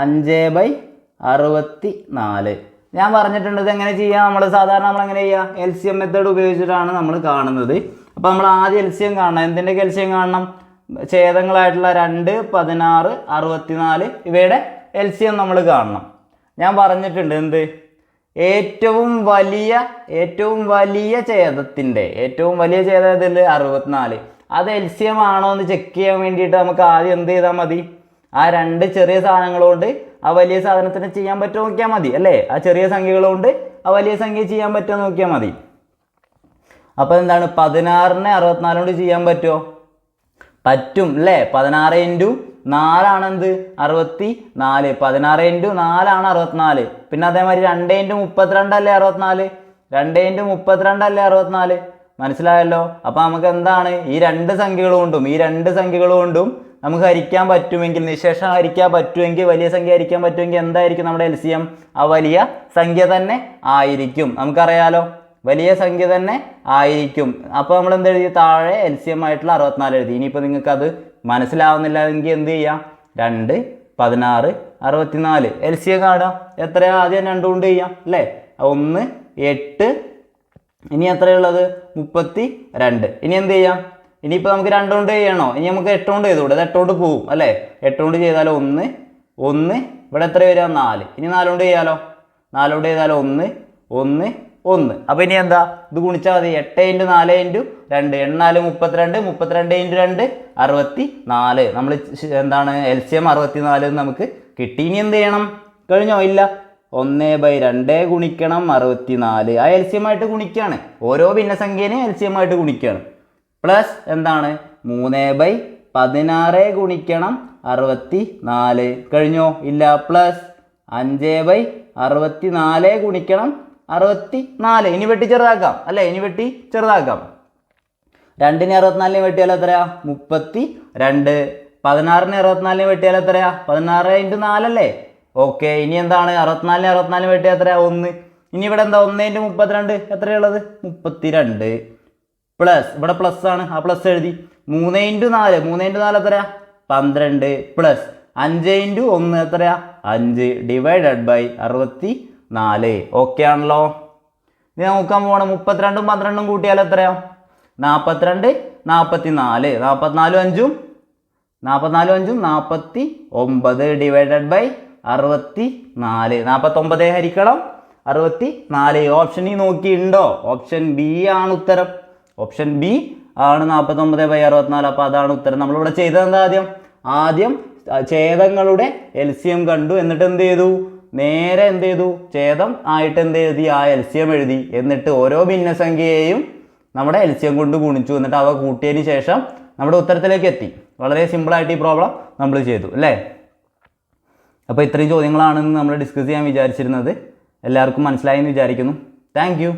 5/64. ഞാൻ പറഞ്ഞിട്ടുണ്ട് ഇത് എങ്ങനെ ചെയ്യാം. സാധാരണ നമ്മൾ എങ്ങനെ ചെയ്യുക? LCM മെത്തേഡ് ഉപയോഗിച്ചിട്ടാണ് നമ്മൾ കാണുന്നത്. അപ്പോൾ നമ്മൾ ആദ്യം LCM കാണണം. എന്തിൻ്റെ LCM കാണണം? ഛേദങ്ങളായിട്ടുള്ള 2, 16, 64 ഇവയുടെ LCM നമ്മൾ കാണണം. ഞാൻ പറഞ്ഞിട്ടുണ്ട് എന്ത്? ഏറ്റവും വലിയ ഛേദത്തിൻ്റെ 64 അത് LCM ആണോ എന്ന് ചെക്ക് ചെയ്യാൻ വേണ്ടിയിട്ട് നമുക്ക് ആദ്യം എന്ത് ചെയ്താൽ മതി? ആ 2 ചെറിയ സാധനങ്ങൾ കൊണ്ട് ആ വലിയ സാധനത്തിന് ചെയ്യാൻ പറ്റുമോ നോക്കിയാൽ മതി അല്ലേ? ആ ചെറിയ സംഖ്യകൾ കൊണ്ട് ആ വലിയ സംഖ്യ ചെയ്യാൻ പറ്റുമോ നോക്കിയാൽ മതി. അപ്പോൾ എന്താണ്? 16-നെ 64 കൊണ്ട് ചെയ്യാൻ പറ്റുമോ? പറ്റും അല്ലേ? 16 × 4 ആണ് എന്ത്? 64. 16 × 4 ആണ് 64. പിന്നെ അതേമാതിരി 2 × 32 അല്ലേ 64? 2 × 32 അല്ലേ 64? മനസ്സിലായല്ലോ? അപ്പോൾ നമുക്ക് എന്താണ്? ഈ രണ്ട് സംഖ്യകൾ കൊണ്ടും നമുക്ക് ഹരിക്കാൻ പറ്റുമെങ്കിൽ, നിശേഷം ഹരിക്കാൻ പറ്റുമെങ്കിൽ, വലിയ സംഖ്യ ഹരിക്കാൻ പറ്റുമെങ്കിൽ എന്തായിരിക്കും നമ്മുടെ LCM? ആ വലിയ സംഖ്യ തന്നെ ആയിരിക്കും. നമുക്കറിയാലോ, വലിയ സംഖ്യ തന്നെ ആയിരിക്കും. അപ്പോൾ നമ്മൾ എന്ത് എഴുതി? താഴെ LCM ആയിട്ടുള്ള 64 എഴുതി. ഇനിയിപ്പോൾ നിങ്ങൾക്കത് മനസ്സിലാവുന്നില്ല എങ്കിൽ എന്ത് ചെയ്യാം? 2, 16, 64 LCM കാണാം. എത്രയാ? ആദ്യം 2 കൊണ്ട് ചെയ്യാം അല്ലേ? 1, 8. ഇനി എത്രയുള്ളത്? 32. ഇനി എന്ത് ചെയ്യാം? ഇനിയിപ്പോൾ നമുക്ക് 2 കൊണ്ട് ചെയ്യണോ? ഇനി നമുക്ക് 8 കൊണ്ട് ചെയ്തുകൂടെ? ഇത് 8 കൊണ്ട് പോവും അല്ലേ? 8 കൊണ്ട് ചെയ്താലോ 1, 1. ഇവിടെ എത്ര വരിക? 4. ഇനി 4 കൊണ്ട് ചെയ്യാലോ? 4 കൊണ്ട് ചെയ്താലോ 1, 1, 1. അപ്പോൾ ഇനി എന്താ? ഇത് ഗുണിച്ചാൽ മതി. 8 × 4 × 2. 8 4 32. 32 × 2 64. നമ്മൾ എന്താണ്? LCM 64 നമുക്ക് കിട്ടി. ഇനി എന്ത് ചെയ്യണം? കഴിഞ്ഞോ? ഇല്ല. 1/2 ഗുണിക്കണം 64. ആ LCM ആയിട്ട് ഗുണിക്കുകയാണ്. ഓരോ ഭിന്നസംഖ്യേനെ LCM ആയിട്ട് ഗുണിക്കുകയാണ്. പ്ലസ് എന്താണ്? 3/16 ഗുണിക്കണം 64. കഴിഞ്ഞോ? ഇല്ല. പ്ലസ് 5/64 ഗുണിക്കണം 64. ഇനി വെട്ടി ചെറുതാക്കാം അല്ലേ? 2-നെ 64-നെ വെട്ടിയാൽ എത്രയാ? 32. 16-നെ 64-നെ വെട്ടിയാൽ എത്രയാ? 16 × 4 അല്ലേ? ഓക്കെ. ഇനി എന്താണ്? 64-നെ 64-നെ വെട്ടിയാൽ എത്രയാ? 1. ഇനി ഇവിടെ എന്താ? 1 × 32 എത്രയുള്ളത്? 32. പ്ലസ് ഇവിടെ പ്ലസ് ആണ്, ആ പ്ലസ് എഴുതി. 3 × 4 എത്രയാ? 12. പ്ലസ് 5 × 1 എത്രയാ? 5 /64. ഓക്കെ ആണല്ലോ. ഇനി നോക്കാൻ പോകണം. 32ഉം 12ഉം കൂട്ടിയാൽ എത്രയാ? 42, 44. 44 5ഉം 49 /64. 49 ഹരിക്കണം 64. ഓപ്ഷൻ ഈ നോക്കിയിട്ടുണ്ടോ? ഓപ്ഷൻ ബി ആണ് ഉത്തരം. ഓപ്ഷൻ ബി ആണ് 49/64. അപ്പോൾ അതാണ് ഉത്തരം. നമ്മളിവിടെ ചെയ്തത് എന്താ? ആദ്യം ഛേദങ്ങളുടെ LCM കണ്ടു. എന്നിട്ട് എന്ത് ചെയ്തു? നേരെ എന്ത് ചെയ്തു? ഛേദം ആയിട്ട് എന്ത് എഴുതി? ആ LCM എഴുതി. എന്നിട്ട് ഓരോ ഭിന്നസംഖ്യയെയും നമ്മുടെ LCM കൊണ്ട് ഗുണിച്ചു. എന്നിട്ട് അവ കൂട്ടിയതിന് ശേഷം നമ്മുടെ ഉത്തരത്തിലേക്ക് എത്തി. വളരെ സിമ്പിളായിട്ട് ഈ പ്രോബ്ലം നമ്മൾ ചെയ്തു അല്ലേ? അപ്പോൾ ഇത്രയും ചോദ്യങ്ങളാണെന്ന് നമ്മൾ ഡിസ്കസ് ചെയ്യാൻ വിചാരിച്ചിരുന്നത്. എല്ലാവർക്കും മനസ്സിലായി എന്ന് വിചാരിക്കുന്നു. Thank you.